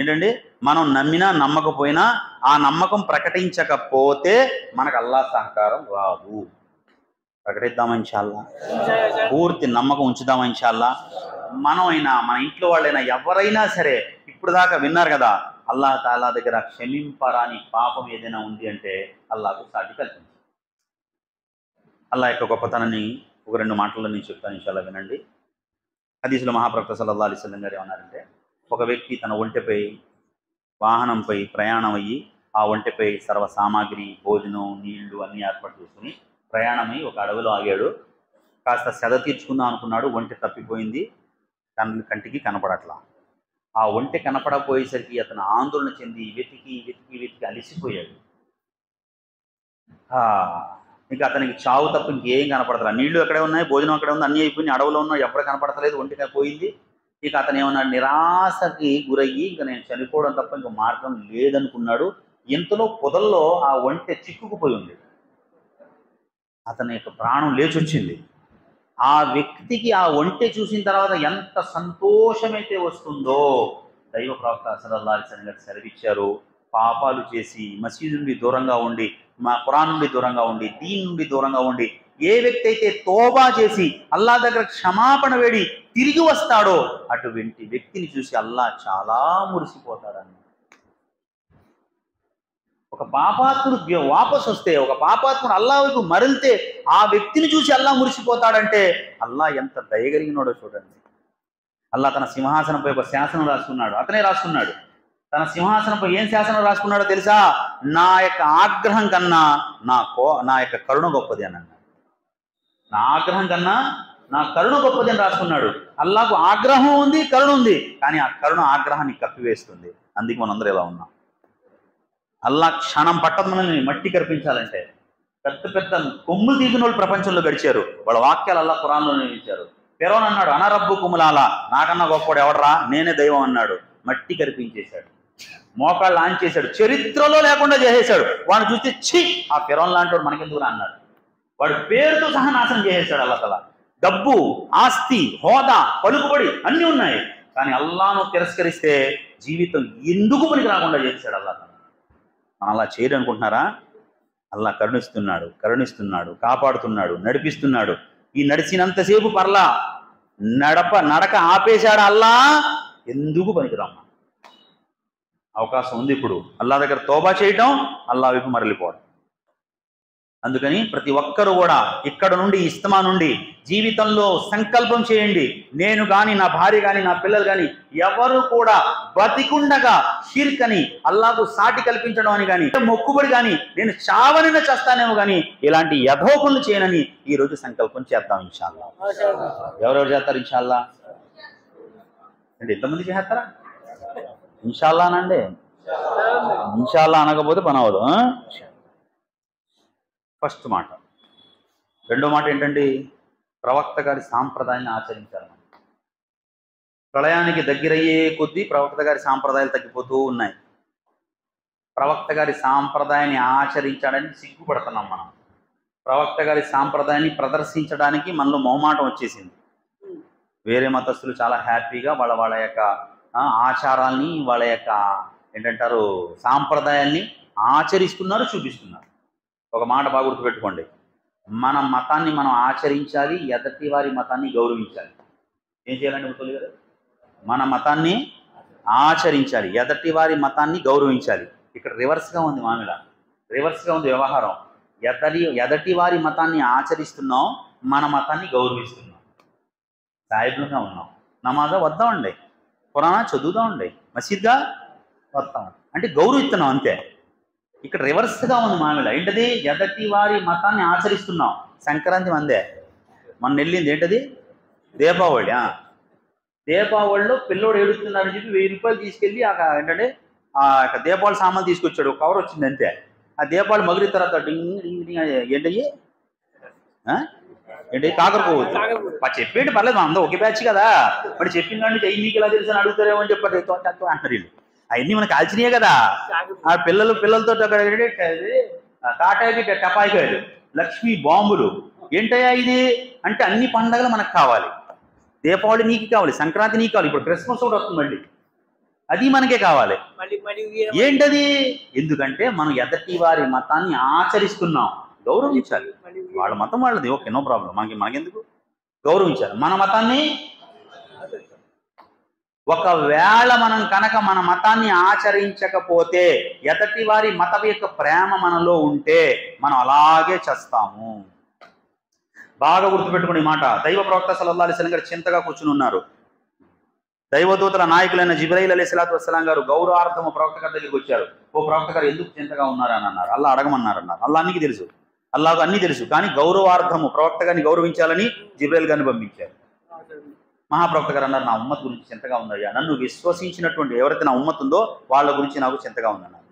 Speaker 1: ఏంటంటే మనం నమ్మినా నమ్మకపోయినా ఆ నమ్మకం ప్రకటించకపోతే మనకు అల్లాహ్ సహకారం రాదు. ప్రకటిద్దామా ఇన్షాల్లా, పూర్తి నమ్మకం ఉంచుదామా ఇన్షాల్లా. మనమైనా మన ఇంట్లో వాళ్ళైనా ఎవరైనా సరే ఇప్పుడు దాకా విన్నారు కదా, అల్లాహ్ తాలా దగ్గర క్షమింపరాని పాపం ఏదైనా ఉంది అంటే అల్లాహకు సాటి కల్పించాలి. అల్లాహ్ యొక్క గొప్పతనాన్ని ఒక 2 మాటల్లో నేను చెప్తాను ఇన్షాల్లా, వినండి. హదీసులో మహాప్రవక్త సల్లల్లాహు అలైహి వసల్లం గారు ఏమన్నారంటే, ఒక వ్యక్తి తన ఒంటెపై వాహనంపై ప్రయాణం అయ్యి ఆ ఒంటెపై సర్వ సామాగ్రి, భోజనం, నీళ్లు అన్నీ ఏర్పాటు చేసుకుని ప్రయాణమై ఒక అడవిలో ఆగాడు. కాస్త సెద తీర్చుకుందాం అనుకున్నాడు. ఒంటె తప్పిపోయింది, కంటికి కనపడట్లా. ఆ ఒంటె కనపడపోయేసరికి అతను ఆందోళన చెంది వెతికి వెతికి వెతికి అలిసిపోయాడు. ఇక అతనికి చావు తప్ప ఇంకేం కనపడతలే. నీళ్లు ఎక్కడే ఉన్నాయి, భోజనం అక్కడే ఉంది, అన్నీ అయిపోయినాయి, అడవిలో ఉన్నాయి, ఎవరు కనపడతలేదు, ఒంటిగా పోయింది. ఇక అతను ఏమన్నాడు, నిరాశకి గురయ్యి ఇంకా నేను చనిపోవడం తప్ప ఇంకో మార్గం లేదనుకున్నాడు. ఇంతలో పొదల్లో ఆ ఒంటె చిక్కుకుపోయి ఉంది. అతని యొక్క ప్రాణం లేచొచ్చింది. ఆ వ్యక్తికి ఆ ఒంటె చూసిన తర్వాత ఎంత సంతోషమైతే వస్తుందో దైవ ప్రవక్త సల్లల్లాహు అలైహి వసల్లం గారు సెలవిచ్చారు. పాపాలు చేసి మసీదు నుండి దూరంగా ఉండి, మా ఖురాన్ నుండి దూరంగా ఉండి, దీన్ నుండి దూరంగా ఉండి ఏ వ్యక్తి అయితే తోబా చేసి అల్లాహ్ దగ్గర క్షమాపణ వేడి తిరిగి వస్తాడో అటువంటి వ్యక్తిని చూసి అల్లాహ్ చాలా మురిసిపోతాడని. ఒక పాపాత్ముడు వాపసు వస్తే, ఒక పాపాత్ముడు అల్లాహ్ వైపు మరలితే ఆ వ్యక్తిని చూసి అల్లాహ్ మురిసిపోతాడంటే అల్లాహ్ ఎంత దయగలిగినాడో చూడండి. అల్లాహ్ తన సింహాసనంపై ఒక శాసనం రాసుకున్నాడు. అతనే రాసుకున్నాడు. తన సింహాసనంపై ఏం శాసనం రాసుకున్నాడో తెలుసా? నా యొక్క ఆగ్రహం కన్నా నా యొక్క కరుణ గొప్పది అని అన్నాడు. నా ఆగ్రహం కన్నా నా కరుణ గొప్పది అని రాసుకున్నాడు. అల్లాహకు ఆగ్రహం ఉంది, కరుణ ఉంది, కానీ ఆ కరుణ ఆగ్రహాన్ని కప్పివేస్తుంది. అందుకే మనందరూ ఇలా ఉన్నాం. అల్లాహ్ క్షణం పట్టదు మనల్ని మట్టి కనిపించాలంటే. పెద్ద పెద్ద కొమ్ములు తీసిన వాళ్ళు ప్రపంచంలో గడిచారు. వాళ్ళ వాక్యాలు అల్లాహ్ ఖురాన్లో ఇచ్చారు. ఫిరౌన్ అన్నాడు అనరబ్బు కుములాల, నాకన్నా గొప్పవాడు ఎవడరా, నేనే దైవం అన్నాడు. మట్టి కరిపించేశాడు, మోకాళ్ళు ఆన్ చేశాడు, చరిత్రలో లేకుండా చేసేశాడు. వాడిని చూస్తే ఛీ ఆ ఫిరౌన్ లాంటి వాడు మనకెందుకు అన్నాడు. వాడి పేరుతో సహా నాశనం చేసేశాడు అల్లాహ్. డబ్బు, ఆస్తి, హోదా, పలుకుబడి అన్నీ ఉన్నాయి, కానీ అల్లాహ్ను తిరస్కరిస్తే జీవితం ఎందుకు పనికి రాకుండా చేశాడు అల్లాహ్. అలా చేయరు అనుకుంటున్నారా? అల్లాహ్ కరుణిస్తున్నాడు, కాపాడుతున్నాడు, నడిపిస్తున్నాడు. ఈ నడిచినంతసేపు పర్లా, నడక ఆపేశాడు అల్లాహ్, ఎందుకు పనికిరామ్మా. అవకాశం ఉంది ఇప్పుడు అల్లాహ్ దగ్గర తోబా చేయటం, అల్లాహ్ వైపు మరలిపోవడం. అందుకని ప్రతి ఒక్కరూ కూడా ఇక్కడ నుండి ఇస్తమా నుండి జీవితంలో సంకల్పం చేయండి, నేను కానీ నా భార్య కానీ నా పిల్లలు కానీ ఎవరు కూడా బతికుండగా షిర్క్ అని, అల్లాహకు సాటి కల్పించడం అని కానీ, మొక్కుబడి కానీ, నేను చావనిన చేస్తానేమో కానీ ఇలాంటి యథోపనులు చేయనని ఈరోజు సంకల్పం చేద్దాం ఇన్షాల్లా. ఎవరెవరు చేస్తారు ఇన్షాల్లా అంటే? ఎంతమంది చేస్తారా ఇన్షాల్లా అనండి. ఇన్షాల్లా అనకపోతే పని అవ్వదు. ఫస్ట్ మాట. రెండో మాట ఏంటంటే ప్రవక్త గారి సాంప్రదాయాన్ని ఆచరించాలి. ప్రళయానికి దగ్గరయ్యే కొద్దీ ప్రవక్త గారి సాంప్రదాయాలు తగ్గిపోతూ ఉన్నాయి. ప్రవక్త గారి సాంప్రదాయాన్ని ఆచరించడానికి సిగ్గుపడుతున్నాం మనం. ప్రవక్త గారి సాంప్రదాయాన్ని ప్రదర్శించడానికి మనలో మొహమాటం వచ్చేసింది. వేరే మతస్థులు చాలా హ్యాపీగా వాళ్ళ యొక్క ఆచారాల్ని, వాళ్ళ యొక్క ఏంటంటారు సాంప్రదాయాల్ని ఆచరిస్తున్నారు, చూపిస్తున్నారు. ఒక మాట బాగా గుర్తుపెట్టుకోండి, మన మతాన్ని మనం ఆచరించాలి, ఎదటి వారి మతాన్ని గౌరవించాలి. ఏం చేయాలండి ముత్తలి గారు? మన మతాన్ని ఆచరించాలి, ఎదటి వారి మతాన్ని గౌరవించాలి. ఇక్కడ రివర్స్గా ఉంది మామిల, రివర్స్గా ఉంది వ్యవహారం. ఎదటి వారి మతాన్ని ఆచరిస్తున్నాం, మన మతాన్ని గౌరవిస్తున్నాం. సాయిబులుగా ఉన్నాం, నమాజా వద్దామండి, ఖురానా చదువుదామండి, మసీద్గా వస్తాం అంటే గౌరవిస్తున్నాం అంతే. ఇక్కడ రివర్స్గా ఉంది మామిల. ఏంటది? ఎదటి వారి మతాన్ని ఆచరిస్తున్నాం. సంక్రాంతి మందే, మన వెళ్ళింది ఏంటది? దీపావళి. దీపావళిలో పిల్లోడు ఏడుస్తున్నాడని చెప్పి 1000 రూపాయలు తీసుకెళ్ళి ఏంటంటే ఆ యొక్క దీపావళి సామాన్లు తీసుకొచ్చాడు. కవర్ వచ్చింది అంతే. ఆ దీపావళి మగిలిన తర్వాత ఏంటయ్యి ఏంటి కాకరపోవద్దు చెప్పేంటి, పర్లేదు అందరూ ఒకే బ్యాచ్ కదా, మరి చెప్పిన కానీ మీకు ఇలా తెలుసు అని అడుగుతారేమో అని చెప్పారు అంటారు వీళ్ళు. అవన్నీ మనకు కాల్చినాయే కదా. ఆ పిల్లలతో తాటాకి టపాయికాయలు, లక్ష్మీ బాంబులు. ఏంటయ్యా ఇది అంటే అన్ని పండగలు మనకు కావాలి. దీపావళి నీకు కావాలి, సంక్రాంతి నీకు కావాలి, ఇప్పుడు క్రిస్మస్ కూడా వస్తుంది మళ్ళీ, అది మనకే కావాలి. ఏంటది? ఎందుకంటే మనం ఎదటి వారి మతాన్ని ఆచరిస్తున్నాం, గౌరవించాలి. వాళ్ళ మతం వాళ్ళది, ఓకే నో ప్రాబ్లం, మనకెందుకు, గౌరవించాలి మన మతాన్ని. ఒకవేళ మనం కనుక మన మతాన్ని ఆచరించకపోతే, ఎదటి వారి మతం యొక్క ప్రేమ మనలో ఉంటే మనం అలాగే చేస్తాము. బాగా గుర్తుపెట్టుకునే మాట. దైవ ప్రవక్త సల్లల్లాహు అలైహి వసల్లం గారు చింతగా కూర్చుని ఉన్నారు. దైవదూతల నాయకులైన జిబ్రాయిల్ అలైహిస్సలాతు వస్సలాం గారు గౌరవార్థము ప్రవక్త గారి దగ్గరికి వచ్చారు. ఓ ప్రవక్త గారు ఎందుకు చింతగా ఉన్నారని అన్నారు. అల్లా అడగమన్నారన్నారు. అల్లా అన్నికి తెలుసు, అల్లాకు అన్నీ తెలుసు, కానీ గౌరవార్థము ప్రవక్త గారిని గౌరవించాలని జిబ్రాయిల్ గారిని పంపించారు. మహాప్రవక్త గారు అన్నారు, నా ఉమ్మత్ గురించి చింతగా ఉందయ్యా, నన్ను విశ్వసించినటువంటి ఎవరైతే నా ఉమ్మత్ ఉందో వాళ్ళ గురించి నాకు చింతగా ఉందన్నారు.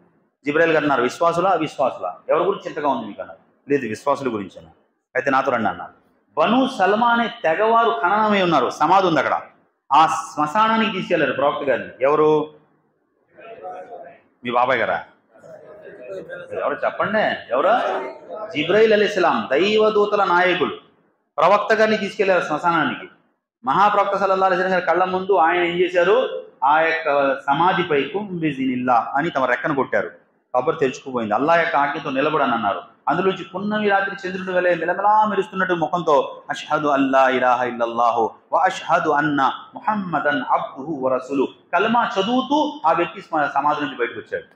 Speaker 1: జిబ్రాయిల్ గారు అన్నారు, విశ్వాసులా అవిశ్వాసులా, ఎవరి గురించి చింతగా ఉంది మీకు అన్నారు. లేదు విశ్వాసుల గురించి అన్నారు. అయితే నాతో రండి అన్నారు. బను సల్మా అనే తెగవారు ఖననమై ఉన్నారు, సమాధి ఉంది అక్కడ. ఆ శ్మశానానికి తీసుకెళ్లారు ప్రవక్త గారిని. ఎవరు? మీ బాబాయ్ గారా? ఎవరు చెప్పండి, ఎవరు? జిబ్రాయిల్ అలైహిస్సలాం, దైవదూతల నాయకులు ప్రవక్త గారిని తీసుకెళ్లారు శ్మశానానికి. మహాప్రవక్త సల్లల్లాహు అలైహి వసల్లం గారి కళ్ళ ముందు ఆయన ఏం చేశారు? ఆ యొక్క సమాధిపై కుం బిజినిల్లా అని తమ రెక్కను కొట్టారు. కబర్ తెరుచుకుపోయింది. అల్లా యొక్క ఆజ్ఞతో నిలబడని అన్నారు. అందులోంచి పున్నమి రాత్రి చంద్రుడు వెలే మెలమెలా మెరుస్తున్నట్టు ముఖంతో అష్హదు అల్లా ఇలాహ ఇల్లల్లాహు వ అష్హదు అన్న ముహమ్మదన్ అబ్దుహు వ రసూలు కల్మా చదువుతూ ఆ వ్యక్తి సమాధి నుంచి బయటకు వచ్చాడు.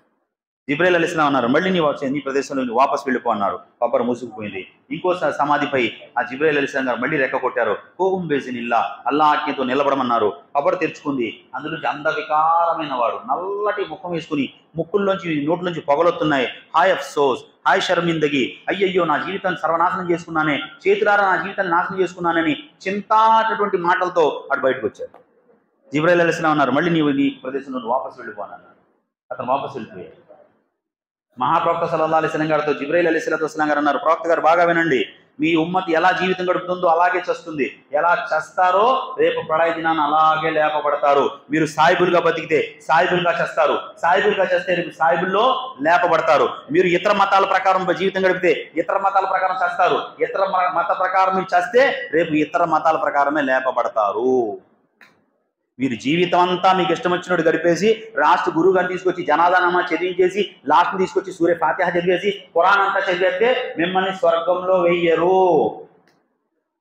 Speaker 1: జిబ్రాయిల్ అలైహిస్సలాం అన్నారు, మళ్ళీ నీ ప్రదేశంలో వాపస్ వెళ్ళిపో అన్నారు. కబర్ మూసుకుపోయింది. ఇంకో సమాధిపై ఆ జిబ్రాయిల్ అలైహిస్సలాం గారు మళ్ళీ రెక్క కొట్టారు. కోహం బేసినిల్లా, అల్లా ఆజ్ఞతో నిలబడమన్నారు. కబర్ తెరుచుకుంది. అందులోంచి అందవికారమైన వాడు నల్లటి ముఖం వేసుకుని ముక్కుల్లోంచి నోట్లోంచి పొగలొస్తున్నాయి. హాయ్ అఫ్సోస్, హాయ్ షర్మిందగి, అయ్యయ్యో నా జీవితాన్ని సర్వనాశనం చేసుకున్నానే, చేతులారా నా జీవితాన్ని నాశనం చేసుకున్నానని చింతాటటువంటి మాటలతో అటు బయటకు వచ్చారు. జిబ్రాయిల్ అలైహిస్సలాం అన్నారు, మళ్ళీ నీ ప్రదేశంలో వాపస్ వెళ్ళిపోనన్నారు. అతను వాపస్ వెళ్ళిపోయారు. మహాప్రవక్త సల్లల్లాహు అలైహి వసల్లం గారితో జిబ్రాయిల్ అలైహిస్సలాతు వస్సలాం గారు అన్నారు, ప్రవక్త గారు బాగా వినండి, మీ ఉమ్మతి ఎలా జీవితం గడుపుతుందో అలాగే చస్తుంది. ఎలా చస్తారో రేపు ప్రళయ దినాన్ని అలాగే లేపబడతారు. మీరు సాయిబులుగా బతికితే సాయిబులుగా చేస్తారు, సాయిబులుగా చేస్తే రేపు సాయిబుల్లో లేపబడతారు. మీరు ఇతర మతాల ప్రకారం జీవితం గడిపితే ఇతర మతాల ప్రకారం చేస్తారు, ఇతర మత ప్రకారం మీరు చేస్తే రేపు ఇతర మతాల ప్రకారమే లేపబడతారు. మీరు జీవితం అంతా మీకు ఇష్టం వచ్చినట్టు గడిపేసి లాస్ట్ గురువు గారిని తీసుకొచ్చి జనాదా నమాజ్ చదివించేసి లాస్ట్ తీసుకొచ్చి సూర్య ఫాతిహా చదివేసి ఖురాన్ అంతా చదివేస్తే మిమ్మల్ని స్వర్గంలో వెయ్యరు.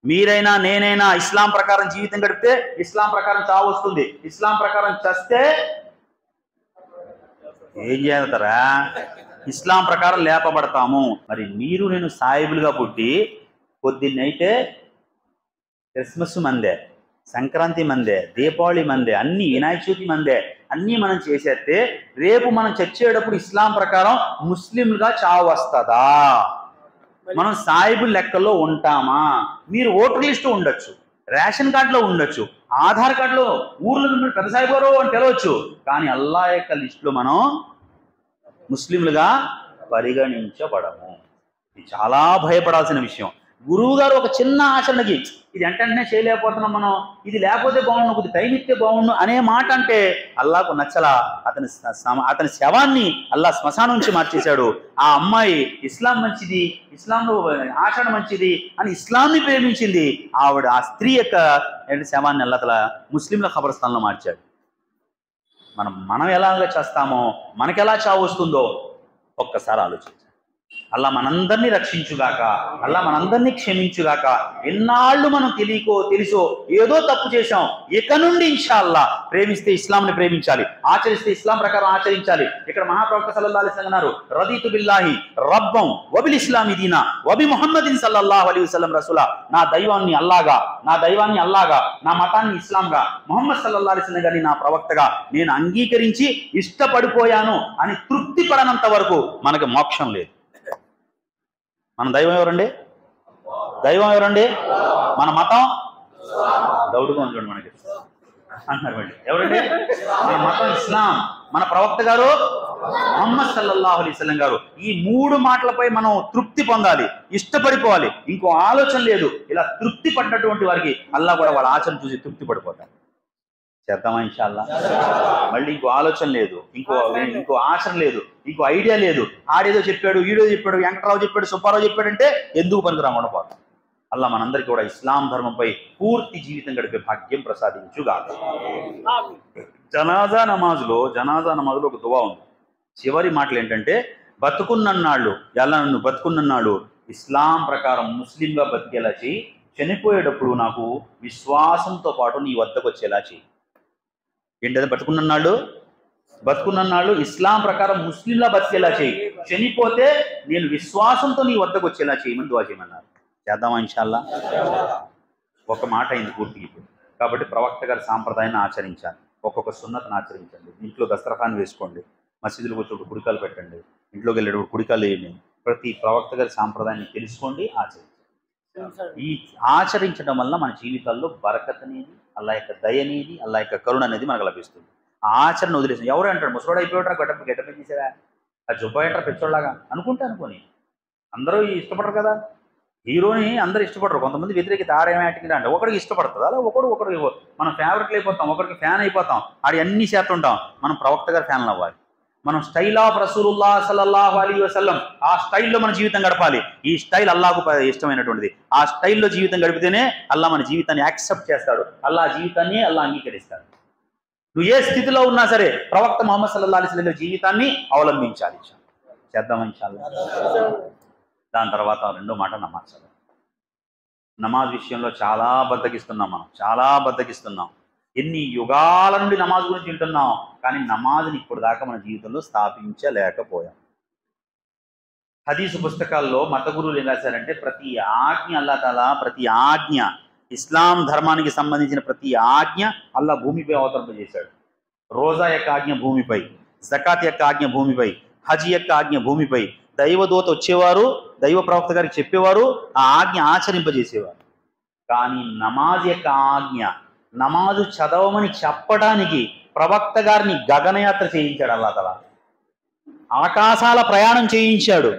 Speaker 1: మీరైనా నేనైనా ఇస్లాం ప్రకారం జీవితం గడిపితే ఇస్లాం ప్రకారం చావు వస్తుంది, ఇస్లాం ప్రకారం చస్తే ఏం చేస్తారా? ఇస్లాం ప్రకారం లేపబడతాము. మరి మీరు నేను సాయిబులుగా పుట్టి పొద్దున్నైతే క్రిస్మస్ మందే, సంక్రాంతి మందే, దీపావళి మందే, అన్ని వినాయక చవితి మందే, అన్నీ మనం చేసేస్తే రేపు మనం చచ్చేటప్పుడు ఇస్లాం ప్రకారం ముస్లింలుగా చావు వస్తుందా? మనం సాయిబుల్ లెక్కల్లో ఉంటామా? మీరు ఓటర్ లిస్టు ఉండొచ్చు, రేషన్ కార్డులో ఉండొచ్చు, ఆధార్ కార్డులో ఊర్లో పెద్ద సాయిబారు అని తెలవచ్చు, కానీ అల్లా యొక్క లిస్టులో మనం ముస్లింలుగా పరిగణించబడము. ఇది చాలా భయపడాల్సిన విషయం. గురువు గారు ఒక చిన్న ఆచరణకి ఇది వెంటనే చేయలేకపోతున్నాం మనం, ఇది లేకపోతే బాగుండు, కొద్ది టైం ఇస్తే బాగుండు అనే మాట అంటే అల్లాకు నచ్చలా. అతని శవాన్ని అల్లా శ్మశానం నుంచి మార్చేశాడు. ఆ అమ్మాయి ఇస్లాం మంచిది, ఇస్లాంలో ఆచరణ మంచిది అని ఇస్లాంని ప్రేమించింది. ఆవిడ ఆ స్త్రీ యొక్క శవాన్ని అల్లా ముస్లింల ఖబరస్థానంలో మార్చాడు. మనం ఎలాగ చేస్తామో మనకెలా చావు వస్తుందో ఒక్కసారి ఆలోచించాలి. అల్లా మనందరినీ రక్షించుగాక, అల్లా మనందరినీ క్షమించుగాక. ఎన్నాళ్ళు మనం తెలుసో ఏదో తప్పు చేశాం, ఇక నుండి ఇన్షాల్లా ప్రేమిస్తే ఇస్లాంని ప్రేమించాలి, ఆచరిస్తే ఇస్లాం ప్రకారం ఆచరించాలి. ఇక్కడ మహాప్రవక్త సల్లల్లాహు అలైహి వసల్లం అన్నారు, రదీతు బిల్లాహి రబ్బం వబిల్ ఇస్లామి దీనా వబి ముహమ్మదిన్ సల్లల్లాహు అలైహి వసల్లం రసూలా. నా దైవాన్ని అల్లాగా, నా మతాన్ని ఇస్లాంగా, ముహమ్మద్ సల్లల్లాహు అలైహి వసల్లం గారిని నా ప్రవక్తగా నేను అంగీకరించి ఇష్టపడిపోయాను అని తృప్తి పడనంత వరకు మనకు మోక్షం లేదు. మన దైవం ఎవరండి? మన మతం దౌడుగా ఉంచండి మనకి అంటున్నారు. ఎవరండి? మన మతం ఇస్లాం, మన ప్రవక్త గారు ముహమ్మద్ సల్లల్లాహు అలైహి వసల్లం గారు. ఈ 3 మాటలపై మనం తృప్తి పొందాలి, ఇష్టపడిపోవాలి. ఇంకో ఆలోచన లేదు. ఇలా తృప్తి పడ్డటువంటి వారికి అల్లా కూడా వాళ్ళ ఆచరణ చూసి తృప్తి పడిపోతారు. చేద్దామా ఇన్షాల్లా? మళ్ళీ ఇంకో ఆలోచన లేదు, ఇంకో ఆచరణ లేదు, ఇంకో ఐడియా లేదు. ఆడేదో చెప్పాడు, ఈడో చెప్పాడు, వెంకటరావు చెప్పాడు, సుబ్బారావు చెప్పాడంటే ఎందుకు పనికిరాము ఉండపోతాం. అల్లా మనందరికీ కూడా ఇస్లాం ధర్మంపై పూర్తి జీవితం గడిపే భాగ్యం ప్రసాదించుగాక. జనాజా నమాజులో ఒక దువా ఉంది. చివరి మాటలు ఏంటంటే, బతుకున్నన్నాళ్ళు ఎలా నన్ను బతుకున్నన్నాళ్ళు ఇస్లాం ప్రకారం ముస్లింగా బతికేలా చేయి, చనిపోయేటప్పుడు నాకు విశ్వాసంతో పాటు నీ వద్దకు వచ్చేలా చేయి. ఏంటది? బతుకున్నన్నాళ్ళు ఇస్లాం ప్రకారం ముస్లింలా బతికేలా చేయి, చనిపోతే నేను విశ్వాసంతో నీ వద్దకు వచ్చేలా చేయమని దువా చేయమన్నారు. చేద్దామా ఇన్షాల్లా? ఒక మాట అయింది పూర్తిగా ఇప్పుడు. కాబట్టి ప్రవక్త గారి సాంప్రదాయాన్ని ఆచరించాలి, ఒక్కొక్క సున్నతను ఆచరించండి. ఇంట్లో దస్తరఖాన్ వేసుకోండి, మసీదులకు వచ్చేటప్పుడు కుడికాలు పెట్టండి, ఇంట్లోకి వెళ్ళేటప్పుడు కుడికాలు వేయండి. ప్రతి ప్రవక్త గారి సాంప్రదాయాన్ని తెలుసుకోండి, ఆచరించండి. ఈ ఆచరించడం వల్ల మన జీవితాల్లో బరకత్ అనేది, అల్లా యొక్క దయ అనేది, అల్లా యొక్క కరుణ అనేది మనకు లభిస్తుంది. ఆచరణ వదిలేసి ఎవరు అంటాడు ముసలోడు అయిపోయాడు గడ్డపై తీసారా, ఆ జుబ్బాయట్రా పెచ్చోళ్ళలాగా అనుకొని అందరూ ఇష్టపడరు కదా. హీరోని అందరూ ఇష్టపడరు, కొంతమంది వ్యతిరేకత ఆడేమాటికి అంటే ఒకడికి ఇష్టపడుతుంది. అలా ఒకడు మనం ఫేవరెట్లు అయిపోతాం, ఒకరికి ఫ్యాన్ అయిపోతాం, ఆడి అన్ని చేస్తుంటాం. మనం ప్రవక్త గారి ఫ్యాన్లు అవ్వాలి. మనం స్టైల్ ఆఫ్ రసూలుల్లాహ్ సల్లల్లాహు అలైహి వసల్లం, ఆ స్టైల్లో మన జీవితం గడపాలి. ఈ స్టైల్ అల్లాహకు ఇష్టమైనటువంటిది. ఆ స్టైల్లో జీవితం గడిపితేనే అల్లా మన జీవితాన్ని యాక్సెప్ట్ చేస్తాడు, అల్లా జీవితాన్ని అల్లా అంగీకరిస్తాడు. నువ్వు ఏ స్థితిలో ఉన్నా సరే ప్రవక్త ముహమ్మద్ సల్లల్లాహు అలైహి వసల్లం జీవితాన్ని అవలంబించాలి. చేద్దాం ఇన్షాల్లా. దాని తర్వాత రెండో మాట నమాజ్ విషయంలో చాలా బద్దకిస్తున్నాం. ఎన్ని యుగాల నుండి నమాజ్ గురించి వింటున్నాం, కానీ నమాజ్ని ఇప్పుడు దాకా మన జీవితంలో స్థాపించలేకపోయాం. హదీసు పుస్తకాల్లో మత గురువులు ఏం రాశారంటే, ప్రతి ఆజ్ఞ అల్లా తాలా, ప్రతి ఆజ్ఞ ఇస్లాం ధర్మానికి సంబంధించిన ప్రతి ఆజ్ఞ అల్లా భూమిపై అవతరింపజేశాడు. రోజా యొక్క ఆజ్ఞ భూమిపై, జకాత్ యొక్క ఆజ్ఞ భూమిపై, హజ్ యొక్క ఆజ్ఞ భూమిపై, దైవదూత వచ్చేవారు, దైవ ప్రవక్త గారికి చెప్పేవారు, ఆ ఆజ్ఞ ఆచరింపజేసేవారు. కానీ నమాజ్ యొక్క ఆజ్ఞ, నమాజు చదవమని చెప్పడానికి ప్రవక్త గారిని గగనయాత్ర చేయించాడు అల్లా తఆలా, ఆకాశాల ప్రయాణం చేయించాడు.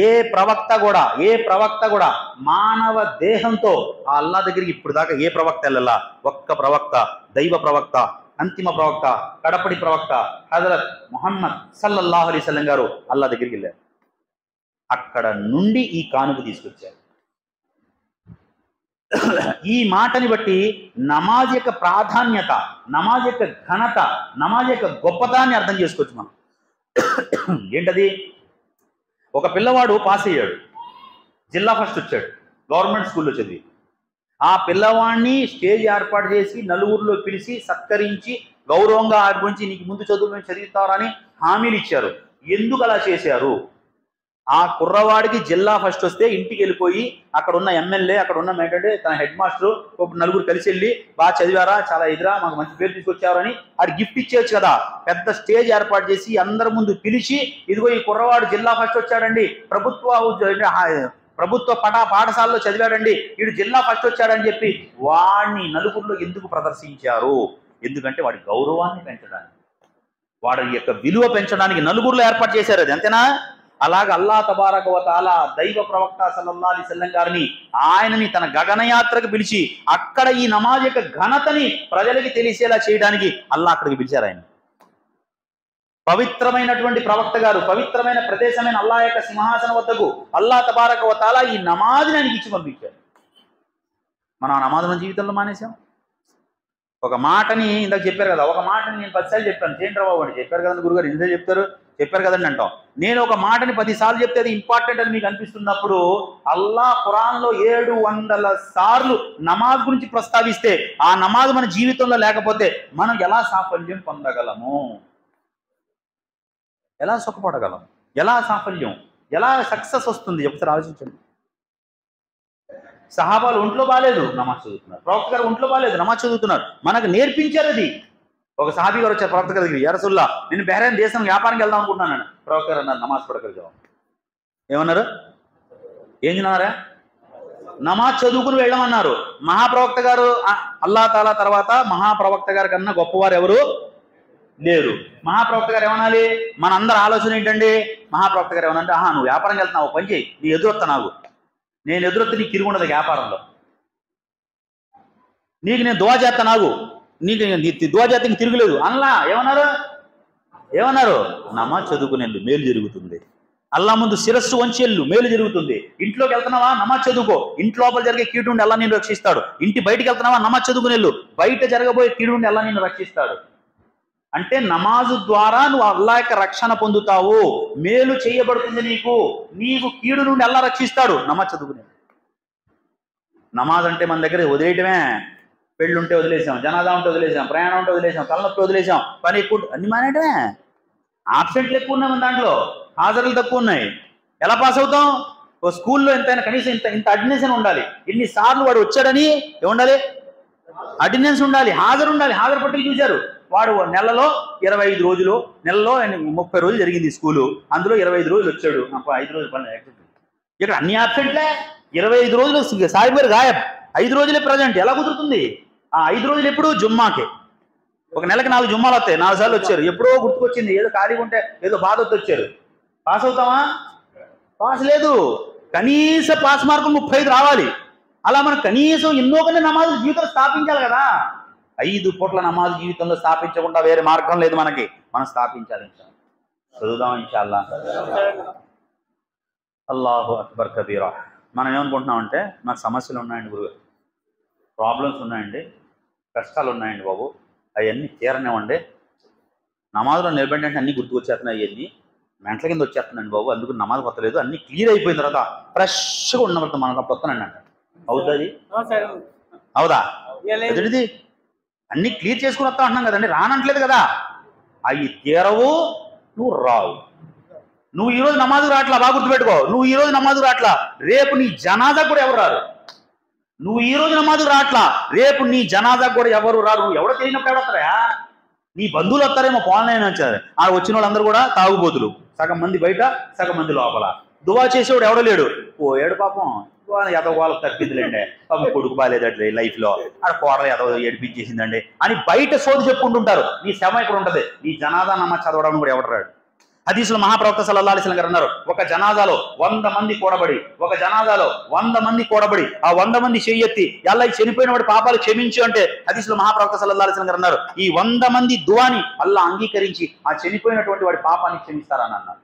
Speaker 1: ఏ ప్రవక్త కూడా మానవ దేహంతో ఆ అల్లా దగ్గరికి ఇప్పుడు దాకా ఏ ప్రవక్త వెళ్ళాలా? ఒక్క ప్రవక్త, దైవ ప్రవక్త, అంతిమ ప్రవక్త, కడపడి ప్రవక్త హజరత్ ముహమ్మద్ సల్లల్లాహు అలైహి వసల్లం గారు అల్లా దగ్గరికి వెళ్ళారు. అక్కడ నుండి ఈ కానుక తీసుకొచ్చారు. ఈ మాటని బట్టి నమాజ్ యొక్క ప్రాధాన్యత, నమాజ్ యొక్క ఘనత, నమాజ్ యొక్క గొప్పతాన్ని అర్థం చేసుకోవచ్చు మనం. ఏంటది? ఒక పిల్లవాడు పాస్ అయ్యాడు, జిల్లా ఫస్ట్ వచ్చాడు, గవర్నమెంట్ స్కూల్లో చదివి. ఆ పిల్లవాడిని స్టేజ్ ఏర్పాటు చేసి నలుగురిలో పిలిచి సత్కరించి గౌరవంగా ఆర్పించి నీకు ముందు చదువులను చదివిస్తారని హామీలు ఇచ్చారు. ఎందుకు అలా చేశారు? ఆ కుర్రవాడికి జిల్లా ఫస్ట్ వస్తే ఇంటికి వెళ్ళిపోయి అక్కడ ఉన్న ఎమ్మెల్యే, అక్కడ ఉన్న ఏంటంటే తన హెడ్ మాస్టర్ నలుగురు కలిసి వెళ్ళి బాగా చదివారా, చాలా ఎదురా, మాకు మంచి పేరు తీసుకొచ్చారని అది గిఫ్ట్ ఇచ్చేయచ్చు కదా. పెద్ద స్టేజ్ ఏర్పాటు చేసి అందరి ముందు పిలిచి ఇదిగో ఈ కుర్రవాడు జిల్లా ఫస్ట్ వచ్చాడండి, ప్రభుత్వ పాఠశాలలో చదివాడండి, వీడు జిల్లా ఫస్ట్ వచ్చాడని చెప్పి వాడిని నలుగురిలో ఎందుకు ప్రదర్శించారు? ఎందుకంటే వాడి గౌరవాన్ని పెంచడానికి, వాడి యొక్క విలువ పెంచడానికి నలుగురిలో ఏర్పాటు చేశారు. అది అంతేనా? అలాగ అల్లా తబారక వ తఆలా దైవ ప్రవక్త సల్లల్లాహు అలైహి వసల్లం గారిని, ఆయనని తన గగనయాత్రకు పిలిచి అక్కడ ఈ నమాజ్ యొక్క ఘనతని ప్రజలకి తెలిసేలా చేయడానికి అల్లా అక్కడికి పిలిచారు. ఆయన పవిత్రమైనటువంటి ప్రవక్త గారు, పవిత్రమైన ప్రదేశమైన అల్లా యొక్క సింహాసనం వద్దకు అల్లా తబారక వ తఆలా ఈ నమాజ్ని ఆయనకి ఇచ్చి పంపించారు. మనం ఆ నమాజ్ మన జీవితంలో మానేసాం. ఒక మాటని ఇందాక చెప్పారు కదా, ఒక మాటని నేను 10 సార్లు చెప్పాను, చేయండి బాబు అని చెప్పారు కదండి గురుగారు, ఇందులో చెప్పారు కదండి అంటాం. నేను ఒక మాటని 10 సార్లు చెప్తే అది ఇంపార్టెంట్ అని మీకు అనిపిస్తున్నప్పుడు అల్లా ఖురాన్లో 700 సార్లు నమాజ్ గురించి ప్రస్తావిస్తే ఆ నమాజ్ మన జీవితంలో లేకపోతే మనం ఎలా సాఫల్యం పొందగలము? ఎలా సుఖపడగలం? ఎలా సాఫల్యం, ఎలా సక్సెస్ వస్తుంది? ఒకసారి ఆలోచించండి. సహాబాలు ఒంట్లో బాగాలేదు, నమాజ్ చదువుతున్నారు. ప్రవక్త గారు ఒంట్లో బాగాలేదు, నమాజ్ చదువుతున్నారు. మనకు నేర్పించారు అది. ఒక సహాబీ గారు వచ్చారు ప్రవక్త గారి దగ్గరికి, యా రసూలుల్లాహ్ నేను బహ్రెయిన్ దేశం వ్యాపారానికి వెళ్దాం అనుకుంటున్నాను. ప్రవక్త గారు అన్నారు, నమాజ్ పడగలిగాం. ఏమన్నారు? ఏం తిన్నారా? నమాజ్ చదువుకుని వెళ్ళమన్నారు. మహాప్రవక్త గారు అల్లా తాలా తర్వాత మహాప్రవక్త గారి కన్నా గొప్పవారు ఎవరు లేరు. మహాప్రవక్త గారు ఏమనాలి? మనందరి ఆలోచన ఏంటండి? మహాప్రవక్త గారు ఏమనంటే, నువ్వు వ్యాపారం వెళ్తున్నావు, పని చేయి, నీ ఎదురొత్త నాకు, నేను ఎదురొత్తే నీకు తిరుగుండదు వ్యాపారంలో, నీకు నేను దువా చేస్తా, నాకు నీకు దువా చేస్తే నీకు తిరుగులేదు అల్లా. ఏమన్నారు? నమాజ్ చదువుకునేళ్ళు మేలు జరుగుతుంది, అల్లా ముందు శిరస్సు వంచెళ్ళు మేలు జరుగుతుంది. ఇంట్లోకి వెళ్తున్నావా? నమాజ్ చదువుకో, ఇంటి లోపల జరిగే కీడు నుండి అల్లా నిన్ను రక్షిస్తాడు. ఇంటి బయటికి వెళ్తున్నావా? నమాజ్ చదువుకునేళ్ళు, బయట జరగబోయే కీడు నుండి అల్లా నిన్ను రక్షిస్తాడు. అంటే నమాజు ద్వారా నువ్వు అల్లా యొక్క రక్షణ పొందుతావు, మేలు చేయబడుతుంది నీకు కీడు నుండి అల్లా రక్షిస్తాడు. నమాజ్ చదువుకునే. నమాజ్ అంటే మన దగ్గర వదిలేయటమే. పెళ్ళి ఉంటే వదిలేసాం, జనాదా ఉంటే వదిలేసాం, ప్రయాణం ఉంటే వదిలేసాం, తలనొప్పి వదిలేసాం, పని ఎక్కువ అన్ని మానేయటమే. ఆబ్సెంట్లు ఎక్కువ ఉన్నాయి మన దాంట్లో, హాజరులు తక్కువ ఉన్నాయి. ఎలా పాస్ అవుతాం? ఓ స్కూల్లో ఎంతైనా కనీసం ఇంత అటెండెన్స్ ఉండాలి. ఎన్నిసార్లు వాడు వచ్చాడని ఏముండాలి? అటెండెన్స్ ఉండాలి, హాజరు ఉండాలి. హాజరు పట్టుకు చూశారు. వాడు నెలలో 25 రోజులు, నెలలో 30 రోజులు జరిగింది స్కూలు, అందులో 25 రోజులు వచ్చాడు, నాకు 5 రోజులు పని. ఇక్కడ అన్ని ఆబ్సెంట్లే. 25 రోజులు సాహిబ్ గారు గాయబ్, 5 రోజులే ప్రజెంట్. ఎలా కుదురుతుంది? ఆ 5 రోజులు ఎప్పుడు? జుమ్మాకే. ఒక నెలకి 4 జుమ్మాలు వస్తాయి, 4 సార్లు వచ్చారు. ఎప్పుడో గుర్తుకొచ్చింది, ఏదో ఖాళీగా ఉంటే ఏదో బాధ వచ్చారు. పాస్ అవుతామా? పాస్ లేదు. కనీస పాస్ మార్కులు 35 రావాలి. అలా మనం కనీసం ఎన్నో కన్నా నమాజులు జీవితంలో స్థాపించాలి కదా. 5 పూట్ల నమాజ్ జీవితంలో స్థాపించకుండా వేరే మార్గం లేదు మనకి. మనం స్థాపించాలి. చదువుదాం ఇన్షాల్లా. అల్లాహు అక్బర్ కబీరా. మనం ఏమనుకుంటున్నామంటే నాకు సమస్యలు ఉన్నాయండి గురుగారు, ప్రాబ్లమ్స్ ఉన్నాయండి, కష్టాలు ఉన్నాయండి బాబు, అవన్నీ తీరనివ్వండి. నమాజ్లో నిలబెట్టంటే అన్నీ గుర్తుకొచ్చేస్తున్నాయి, అవన్నీ మెంటల కింద వచ్చేస్తున్నాయండి బాబు, అందుకు నమాజ్ కొత్తలేదు, అన్నీ క్లియర్ అయిపోయిన తర్వాత ఫ్రెష్గా ఉన్నప్పుడు మనం అప్పుడు వస్తున్నాండి అంట. అవుతుంది? అవుదా? ఎదుటిది అన్ని క్లియర్ చేసుకుని వస్తా అంటున్నాం కదండి, రానంటలేదు కదా. అవి తీరవు, నువ్వు రావు. నువ్వు ఈరోజు నమాజు రాట్లా, బాగా గుర్తుపెట్టుకో. నువ్వు ఈరోజు నమాజు రాట్లా, రేపు నీ జనాజా కూడా ఎవరు రారు. నువ్వు ఈరోజు నమాజు రాట్లా, రేపు నీ జనాజా కూడా ఎవరు రారు. నువ్వు ఎవడో తెలియనప్పుడు ఎవడొస్తారా? నీ బంధువులు వస్తారేమో, పాలనైనా వచ్చారు. ఆ వచ్చిన వాళ్ళందరూ కూడా తాగుబోతులు, సగం మంది బయట, సగం మంది లోపల. దువా చేసేవాడు ఎవడో లేడు. పోయాడు పాపం, ఎదవ వాళ్ళకి తప్పిందిలేండి, పాపం కొడుకు బాగాలేదండి లైఫ్లో, ఆడ కోడలు ఎదవ ఏడిపించేసిందండి అని బయట సోది చెప్పుకుంటుంటారు. నీ శవం ఇక్కడ ఉంటుంది, నీ జనాదా నమాజ్ చదవడం కూడా ఎవడు రాడు. హదీసులో మహాప్రవక్త సల్లల్లాహు అలైహి వసల్లం గారు అన్నారు, ఒక జనాజాలో 100 మంది కూడబడి, ఆ 100 మంది చెయ్యెత్తి అల్లా ఈ చనిపోయిన వాడి పాపాలు క్షమించు అంటే హదీసులో మహాప్రవక్త సల్లల్లాహు అలైహి వసల్లం గారు అన్నారు, ఈ 100 మంది దువాని అల్లా అంగీకరించి ఆ చనిపోయినటువంటి వాడి పాపాన్ని క్షమిస్తారని అన్నారు.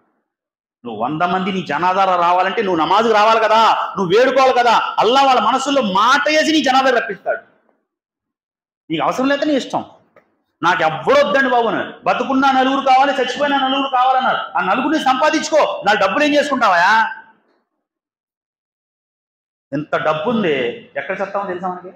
Speaker 1: నువ్వు 100 మంది నీ జనాజాలో రావాలంటే నువ్వు నమాజుకు రావాలి కదా, నువ్వు వేడుకోవాలి కదా. అల్లా వాళ్ళ మనసుల్లో మాట వేసి నీ జనాజా రప్పిస్తాడు. నీకు అవసరం లేక నీ ఇష్టం. నాకు ఎవ్వరు వద్దండి బాబు, బతుకున్నా నలుగురు కావాలి, చచ్చిపోయినా నలుగురు కావాలన్నారు. ఆ నలుగురిని సంపాదించుకో, నా డబ్బులు ఏం చేసుకుంటావా? ఎంత డబ్బు ఉంది, ఎక్కడ చెప్తామో తెలుసా మనకి?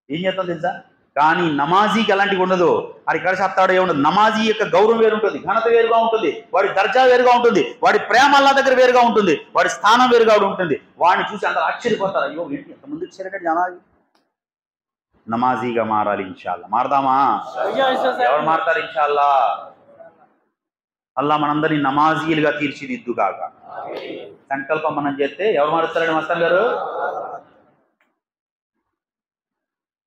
Speaker 1: ఏం చేస్తామో తెలుసా? కానీ నమాజీకి అలాంటివి ఉండదు. అది ఎక్కడ చెప్తాడో ఏముండదు. నమాజీ యొక్క గౌరవం వేరు ఉంటుంది, ఘనత వేరుగా ఉంటుంది, వాడి దర్జా వేరుగా ఉంటుంది, వాడి ప్రేమ అల్లా దగ్గర వేరుగా ఉంటుంది, వాడి స్థానం వేరుగా ఉంటుంది. వాడిని చూసి అందరూ ఆశ్చర్యపోతారు, అయ్యో ఏంటి ఎంత ముందుకు చేరేటట్టు జనాజీ. నమాజీగా మారాలి ఇన్షాల్లా. మారదామా? ఎవరు మారతారు ఇన్షాల్లా? అల్లా మనందరినీ నమాజీలుగా తీర్చిదిద్దుగాక. సంకల్పం మనం చేస్తే ఎవరు మారుస్తారండి మస్తాన్ గారు?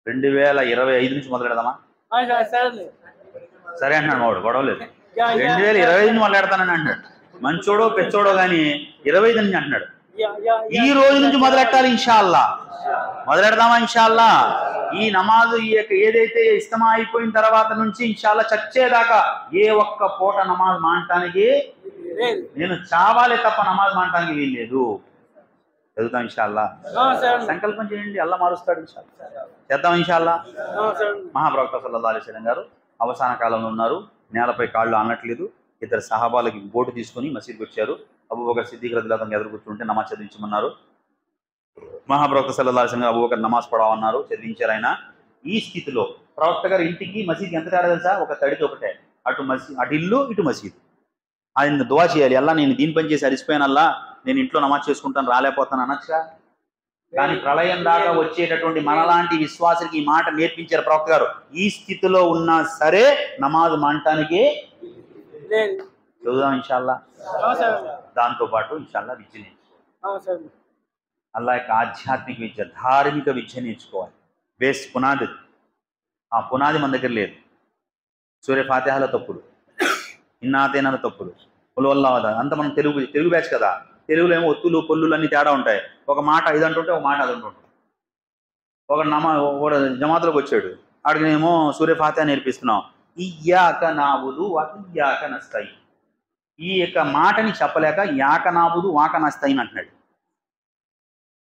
Speaker 1: 2025 నుంచి మొదలు పెడదామా? సరే అంటున్నాడు మావాడు, గొడవలేదు. 2025 నుంచి మొదలు పెడతానని అంటున్నాడు. మంచోడో పెచ్చోడో కానీ 25 నుంచి అంటున్నాడు. ఈ రోజు నుంచి మొదలెట్టాలి ఇన్షాల్లా. మొదలెడదామా ఇన్షాల్లా? ఈ నమాజు ఏదైతే ఇస్తమా అయిపోయిన తర్వాత నుంచి ఇన్షాల్లా చచ్చేదాకా ఏ ఒక్క పూట నమాజ్ మానటానికి నేను చావాలే తప్ప నమాజ్ మానటానికి వీల్లేదు. చదువుతాం ఇన్షాల్లా. సంకల్పం చేయండి, అల్లా మారుస్తాడు ఇన్షాల్లా. చేద్దాం ఇన్షాల్లా. మహాప్రవక్త సల్లల్లాహు అలైహి వసల్లం గారు అవసాన కాలంలో ఉన్నారు, నేలపై కాళ్ళు ఆనట్లేదు. 2 సహాబాలకి బోటు తీసుకుని మసీద్కి వచ్చారు. అబూబకర్ సిద్దీక్ రదియల్లాహు అన్హు ఎదురు కూర్చుంటే నమాజ్ చదివించమన్నారు. మహాప్రవక్త సల్లల్లాహు అలైహి వసల్లం అబూబకర్ నమాజ్ పడవన్నారు, చదివించారు ఆయన. ఈ స్థితిలో ప్రవక్త గారు ఇంటికి మసీద్కి ఎంత తేడా తెలుసా? ఒక తడికి ఒకటే. అటు ఇల్లు ఇటు మసీదు. ఆయన దువా చేయాలి, అల్లా నేను దీని పని చేసి అరిసిపోయానల్లా, నేను ఇంట్లో నమాజ్ చేసుకుంటాను, రాలేకపోతాను అనొచ్చుగా. కానీ ప్రళయం దాకా వచ్చేటటువంటి మనలాంటి విశ్వాసులకి ఈ మాట నేర్పించారు ప్రవక్త గారు. ఈ స్థితిలో ఉన్నా సరే నమాజ్ మానటానికి చదువుదాం ఇన్షాల్లా. దాంతోపాటు ఇన్షాల్లా విద్య నేర్చుకోవాలి. అల్లా యొక్క ఆధ్యాత్మిక విద్య, ధార్మిక విద్య నేర్చుకోవాలి. బేస్ పునాది. ఆ పునాది మన దగ్గర లేదు. సూర్య ఫాతిహాలో తప్పులు, ఇన్నాతేనాలో తప్పులు, పులవల్లా అంత మనం తెలుగు బ్యాచ్ కదా. తెలుగులో ఏమో ఒత్తులు పొల్లులు అన్ని తేడా ఉంటాయి. ఒక మాట ఇది అంటుంటే ఒక మాట అది అంటుంటాం. ఒక జమాతులోకి వచ్చాడు, ఆడికినేమో సూర్య ఫాతిహా నేర్పిస్తున్నాం. ఇయ్యాక నాబుదు ఇయ్యాక నస్తాయి. ఈ యొక్క మాటని చెప్పలేక యాక నాబుదు వాక నస్తాయిని అంటున్నాడు.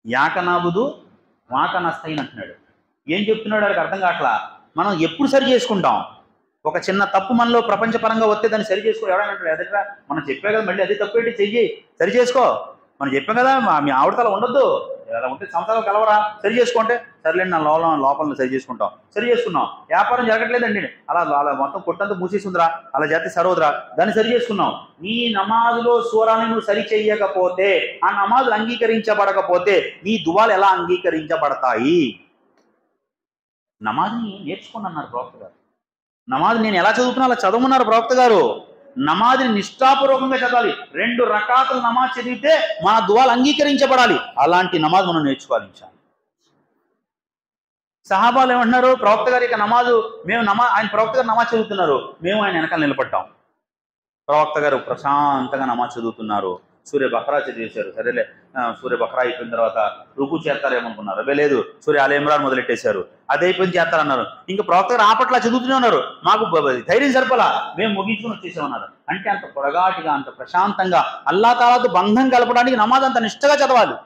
Speaker 1: యాక నాబుదు వాక నస్తాయిని అంటున్నాడు. ఏం చెప్తున్నాడు వాడికి అర్థం కావట్లా. మనం ఎప్పుడు సరి చేసుకుంటాం? ఒక చిన్న తప్పు మనలో ప్రపంచపరంగా వస్తే దాన్ని సరి చేసుకో. ఎవడైనా అంటాడు, ఎదుట మనం చెప్పే కదా, మళ్ళీ అదే తప్పు ఏంటి, చెయ్యి, సరి చేసుకో. మనం చెప్పాం కదా, మీ ఆవిడతల ఉండొద్దు, అలా ఉంటే సంవత్సరాలు కలవరా, సరి చేసుకుంటే సర్లేండి, నా లోపల సరి చేసుకుంటాం. సరి చేసుకున్నాం, వ్యాపారం జరగట్లేదండి, అలా మొత్తం కొట్టంతా మూసేసిందిరా, అలా చేస్తే సరోదరా, దాన్ని సరి చేసుకున్నాం. నీ నమాజులో సూరాన్ని నువ్వు సరి చెయ్యకపోతే, ఆ నమాజులు అంగీకరించబడకపోతే నీ దువాలు ఎలా అంగీకరించబడతాయి? నమాజ్ని నేర్చుకున్నారు ప్రవక్త గారు. నమాజ్ నేను ఎలా చదువుతున్నా అలా చదవమన్నారు ప్రవక్త గారు. నమాజ్ని నిష్ఠాపూర్వకంగా చదవాలి. 2 రకాతులు నమాజ్ చదివితే మన దువాలు అంగీకరించబడాలి. అలాంటి నమాజ్ మనం నేర్చుకోవాలి. సహాబాలు ఏమంటున్నారు, ప్రవక్త గారి యొక్క నమాజు ఆయన ప్రవక్త గారు నమాజ్ చదువుతున్నారు, మేము ఆయన వెనకాల నిలబడ్డాం. ప్రవక్త గారు ప్రశాంతంగా నమాజ్ చదువుతున్నారు. సూర్య బక్రా చదివేశారు. సరేలే, సూర్య బక్రా అయిపోయిన తర్వాత రుకు చేస్తారేమనుకున్నారు. అవే లేదు, సూర్య ఆల్ ఇమ్రాన్ మొదలెట్టేశారు. అది అయిపోయింది చేస్తారన్నారు. ఇంకా ప్రవక్త గారు ఆపట్లా చదువుతూనే ఉన్నారు. మాకు ధైర్యం సరిపలా, మేము ముగించుకుని వచ్చేసామన్నారు. అంటే అంత పొడగాటిగా, అంత ప్రశాంతంగా అల్లా తాలాతో బంధం కలపడానికి నమాజ్ అంత నిష్టగా చదవాలి.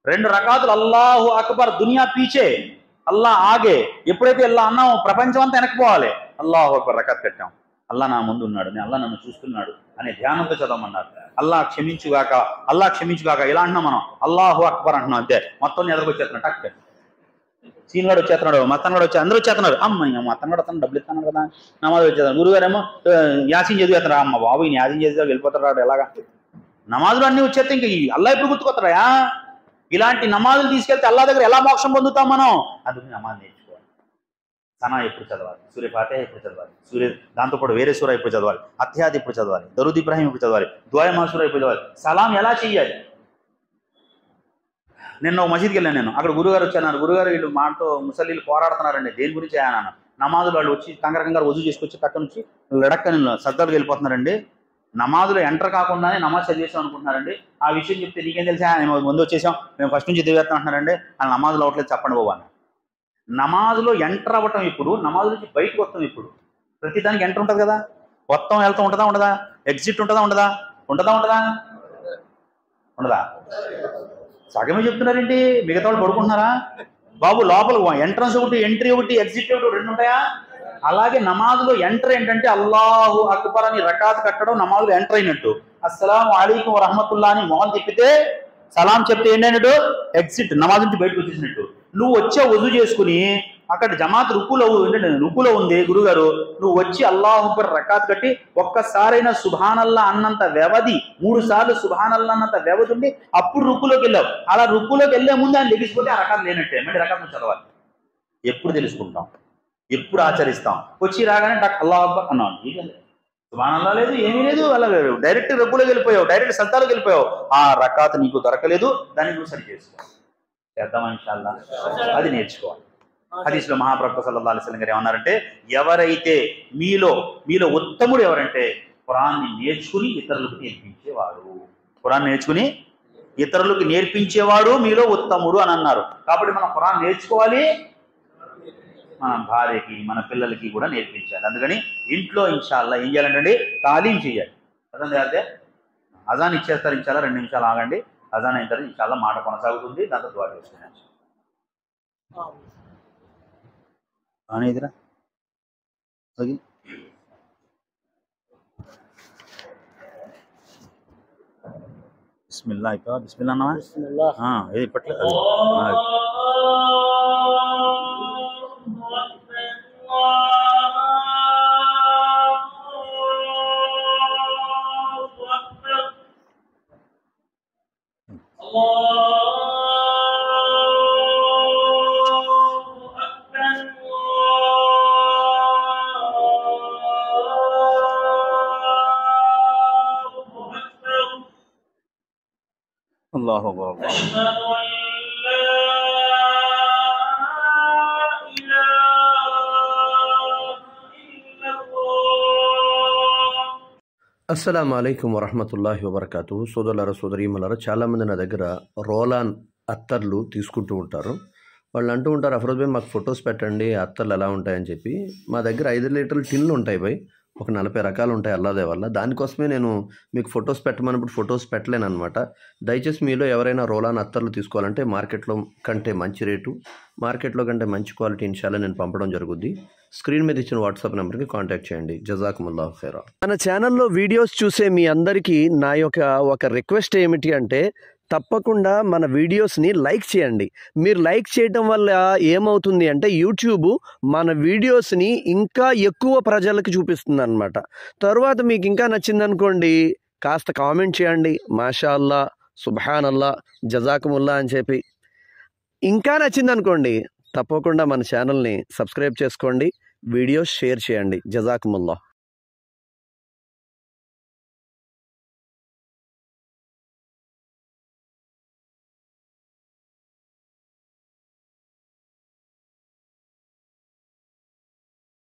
Speaker 1: 2 రకాతులు అల్లాహు అక్బర్, దునియా పీచే, అల్లా ఆగే. ఎప్పుడైతే అల్లా అన్నామో ప్రపంచం అంతా వెనక్కిపోవాలి. అల్లాహు అక్బర్ రకాత్ కట్టాం, అల్లా నా ముందు ఉన్నాడు, అల్లా నన్ను చూస్తున్నాడు అనే ధ్యానంతో చదవమన్నారు. అల్లా క్షమించుగాక, అల్లా క్షమించుగాక ఇలా అంటున్నాం మనం. అల్లాహు అక్బర్ అంటున్నాం అంతే. మొత్తం ఎదరికొచ్చేస్తున్నాడు, టక్ సీన్గాడు వచ్చేస్తున్నాడు, మత్తన్గాడు వచ్చి అందరూ వచ్చేస్తున్నారు. అమ్మ మత్తన్గాడు అతను డబ్బులు ఇస్తున్నాడు కదా, నమాజ్ వచ్చేస్తాను. గురుగారేమో యాసీన్ చదివేస్తున్నాడు. అమ్మ బాబు ఈయన యాసీన్ చేసి వెళ్ళిపోతాడు ఎలాగా? నమాజులు అన్నీ వచ్చేస్తే ఇంక అల్లా ఎప్పుడు గుర్తుకొస్తాడా? ఇలాంటి నమాజులు తీసుకెళ్తే అల్లా దగ్గర ఎలా మోక్షం పొందుతాం మనం? అందుకని నమాజ్ నేర్చుకోవాలి. సనా ఎప్పుడు చదవాలి, సూర్య ఫాతిహా ఎప్పుడు చదవాలి, దాంతోపాటు వేరే సూర ఎప్పుడు చదవాలి, అత్యాది ఎప్పుడు చదవాలి, దరూద్ ఇబ్రాహీం ఎప్పుడు చదవాలి, దుఆ మాసూర ఎప్పుడు చదవాలి, సలాం ఎలా చెయ్యాలి. నిన్న ఒక మసీద్కి వెళ్ళాను నేను. అక్కడ గురుగారు వచ్చాను. గురుగారు వీళ్ళు మాతో ముసలీలు పోరాడుతున్నారండి, దేని గురించి ఆయన నమాజులు వాళ్ళు వచ్చి కంగారు వజూ చేసుకొచ్చి పక్క నుంచి లడక్కని సర్దార్కి వెళ్ళిపోతున్నారండి. నమాజులో ఎంటర్ కాకుండానే నమాజ్ చదివేసాం అనుకుంటున్నారండి. ఆ విషయం చెప్తే నీకేం తెలుసా, మేము ముందు వచ్చేసాం, మేము ఫస్ట్ నుంచి చదివేస్తాం అంటున్నారండి. ఆ నమాజులో అవట్లేదు, చెప్పండి బాబు అన్న. నమాజులో ఎంటర్ అవ్వటం ఇప్పుడు, నమాజు నుంచి బయటకు వస్తాం ఇప్పుడు. ప్రతిదానికి ఎంటర్ ఉంటుంది కదా, వస్తాం వెళ్తాం ఉంటుందా ఉండదా, ఎగ్జిట్ ఉంటుందా ఉండదా, ఉంటుందా ఉండదా ఉండదా? సగమే చెప్తున్నారేంటి, మిగతా వాళ్ళు పడుకుంటున్నారా బాబు? లోపల ఎంట్రన్స్ ఒకటి, ఎంట్రీ ఒకటి, ఎగ్జిట్ ఒకటి, రెండు ఉంటాయా? అలాగే నమాజులో ఎంటర్ ఏంటంటే అల్లాహు అక్బర్ అని రకాత్ కట్టడం నమాజులో ఎంటర్ అయినట్టు. అస్సలాము అలైకుం వరహమతుల్లాహ్ అని మొహం తిప్పితే సలాం చెప్తే ఏంటంటే ఎగ్జిట్, నమాజ్ నుంచి బయటకు వచ్చేసినట్టు. నువ్వు వచ్చే వజూ చేసుకుని అక్కడ జమాత్ రుకులో ఉంది గురుగారు, నువ్వు వచ్చి అల్లాహు అక్బర్ రకాత్ కట్టి ఒక్కసారైనా సుబ్హానల్లా అన్నంత వ్యవధి, 3 సార్లు సుబ్హానల్లా అన్నంత వ్యవధి ఉండి అప్పుడు రుకులోకి వెళ్ళావు. అలా రుకులోకి వెళ్ళే ముందు ఆయన లెగిసిపోతే ఆ రకాత్ లేనట్టే, మళ్ళీ రకాత్ నువ్వు చదవాలి. ఎప్పుడు తెలుసుకుంటాం, ఎప్పుడు ఆచరిస్తాం? వచ్చి రాగానే అల్లాహు అక్బర్ అన్నాను, సుబ్హానల్లా లేదు, ఏమీ లేదు, అలా డైరెక్ట్ రుకులోకి వెళ్ళిపోయావు, డైరెక్ట్ సజ్దాలోకి వెళ్ళిపోయావు. ఆ రకాత్ నీకు దొరకలేదు, దాన్ని నువ్వు సరి చేసుకో. చేద్దామా ఇన్షాల్లా? అది నేర్చుకోవాలి. హదీస్లో మహాప్రభు సల్లల్లాహు అలైహి వసల్లం గారు ఏమన్నారంటే, ఎవరైతే మీలో ఉత్తముడు ఎవరంటే ఖురాన్ని నేర్చుకుని ఇతరులకు నేర్పించేవాడు. ఖురాన్ నేర్చుకుని ఇతరులకు నేర్పించేవాడు మీలో ఉత్తముడు అని అన్నారు. కాబట్టి మనం ఖురాన్ నేర్చుకోవాలి, మన భార్యకి మన పిల్లలకి కూడా నేర్పించాలి. అందుకని ఇంట్లో ఇన్షాల్లా ఏం చేయాలంటే తాలీం చేయాలి. అదే అజాన్ ఇచ్చేస్తారు, ఇన్షాల్లా 2 నిమిషాలు ఆగండి. అజాన్ అయిన తర్వాత ఇన్షాల్లా మాట కొనసాగుతుంది, దాంతో దుఆ చేసుకున్నాను. ఇదిరా బిస్మిల్లా అయిపో, బిస్మిల్లా అన్నావా? ఏది ఇప్పట్లేదు. అల్లాహు అక్బర్.
Speaker 2: అస్సలాము అలైకుం వరహమతుల్లాహి వబర్కాతు. సోదరులారా సోదరీమలారా, చాలామంది నా దగ్గర రోలాన్ అత్తర్లు తీసుకుంటూ ఉంటారు. వాళ్ళు అంటూ ఉంటారు, అఫరోజ్ భాయ్ మాకు ఫొటోస్ పెట్టండి, అత్తర్లు ఎలా ఉంటాయని చెప్పి. మా దగ్గర 5 లీటర్ల టిన్లు ఉంటాయి భాయ్, ఒక 40 రకాలు ఉంటాయి అల్లాదే వల్ల. దానికోసమే నేను మీకు ఫొటోస్ పెట్టమన్నప్పుడు ఫొటోస్ పెట్టలేను అనమాట. దయచేసి మీలో ఎవరైనా రోలాన్ అత్తర్లు తీసుకోవాలంటే మార్కెట్లో కంటే మంచి రేటు, మార్కెట్లో కంటే మంచి క్వాలిటీ ఇన్షాల్లా నేను పంపడం జరుగుద్ది. స్క్రీన్ మీద ఇచ్చిన వాట్సాప్ నెంబర్కి కాంటాక్ట్ చేయండి. జజాకుముల్లాహు ఖైరా. మన ఛానల్లో వీడియోస్ చూసే మీ అందరికీ నా యొక్క ఒక రిక్వెస్ట్ ఏమిటి అంటే, తప్పకుండా మన వీడియోస్ని లైక్ చేయండి. మీరు లైక్ చేయటం వల్ల ఏమవుతుంది అంటే యూట్యూబ్ మన వీడియోస్ని ఇంకా ఎక్కువ ప్రజలకు చూపిస్తుంది అనమాట. తర్వాత మీకు ఇంకా నచ్చిందనుకోండి, కాస్త కామెంట్ చేయండి, మాషా అల్లా, సుబ్హానల్లా, జజాకుముల్లా అని చెప్పి. ఇంకా నచ్చిందనుకోండి, తప్పకుండా మన ఛానల్ని సబ్స్క్రైబ్ చేసుకోండి, వీడియోస్ షేర్ చేయండి. జజాకుముల్లా.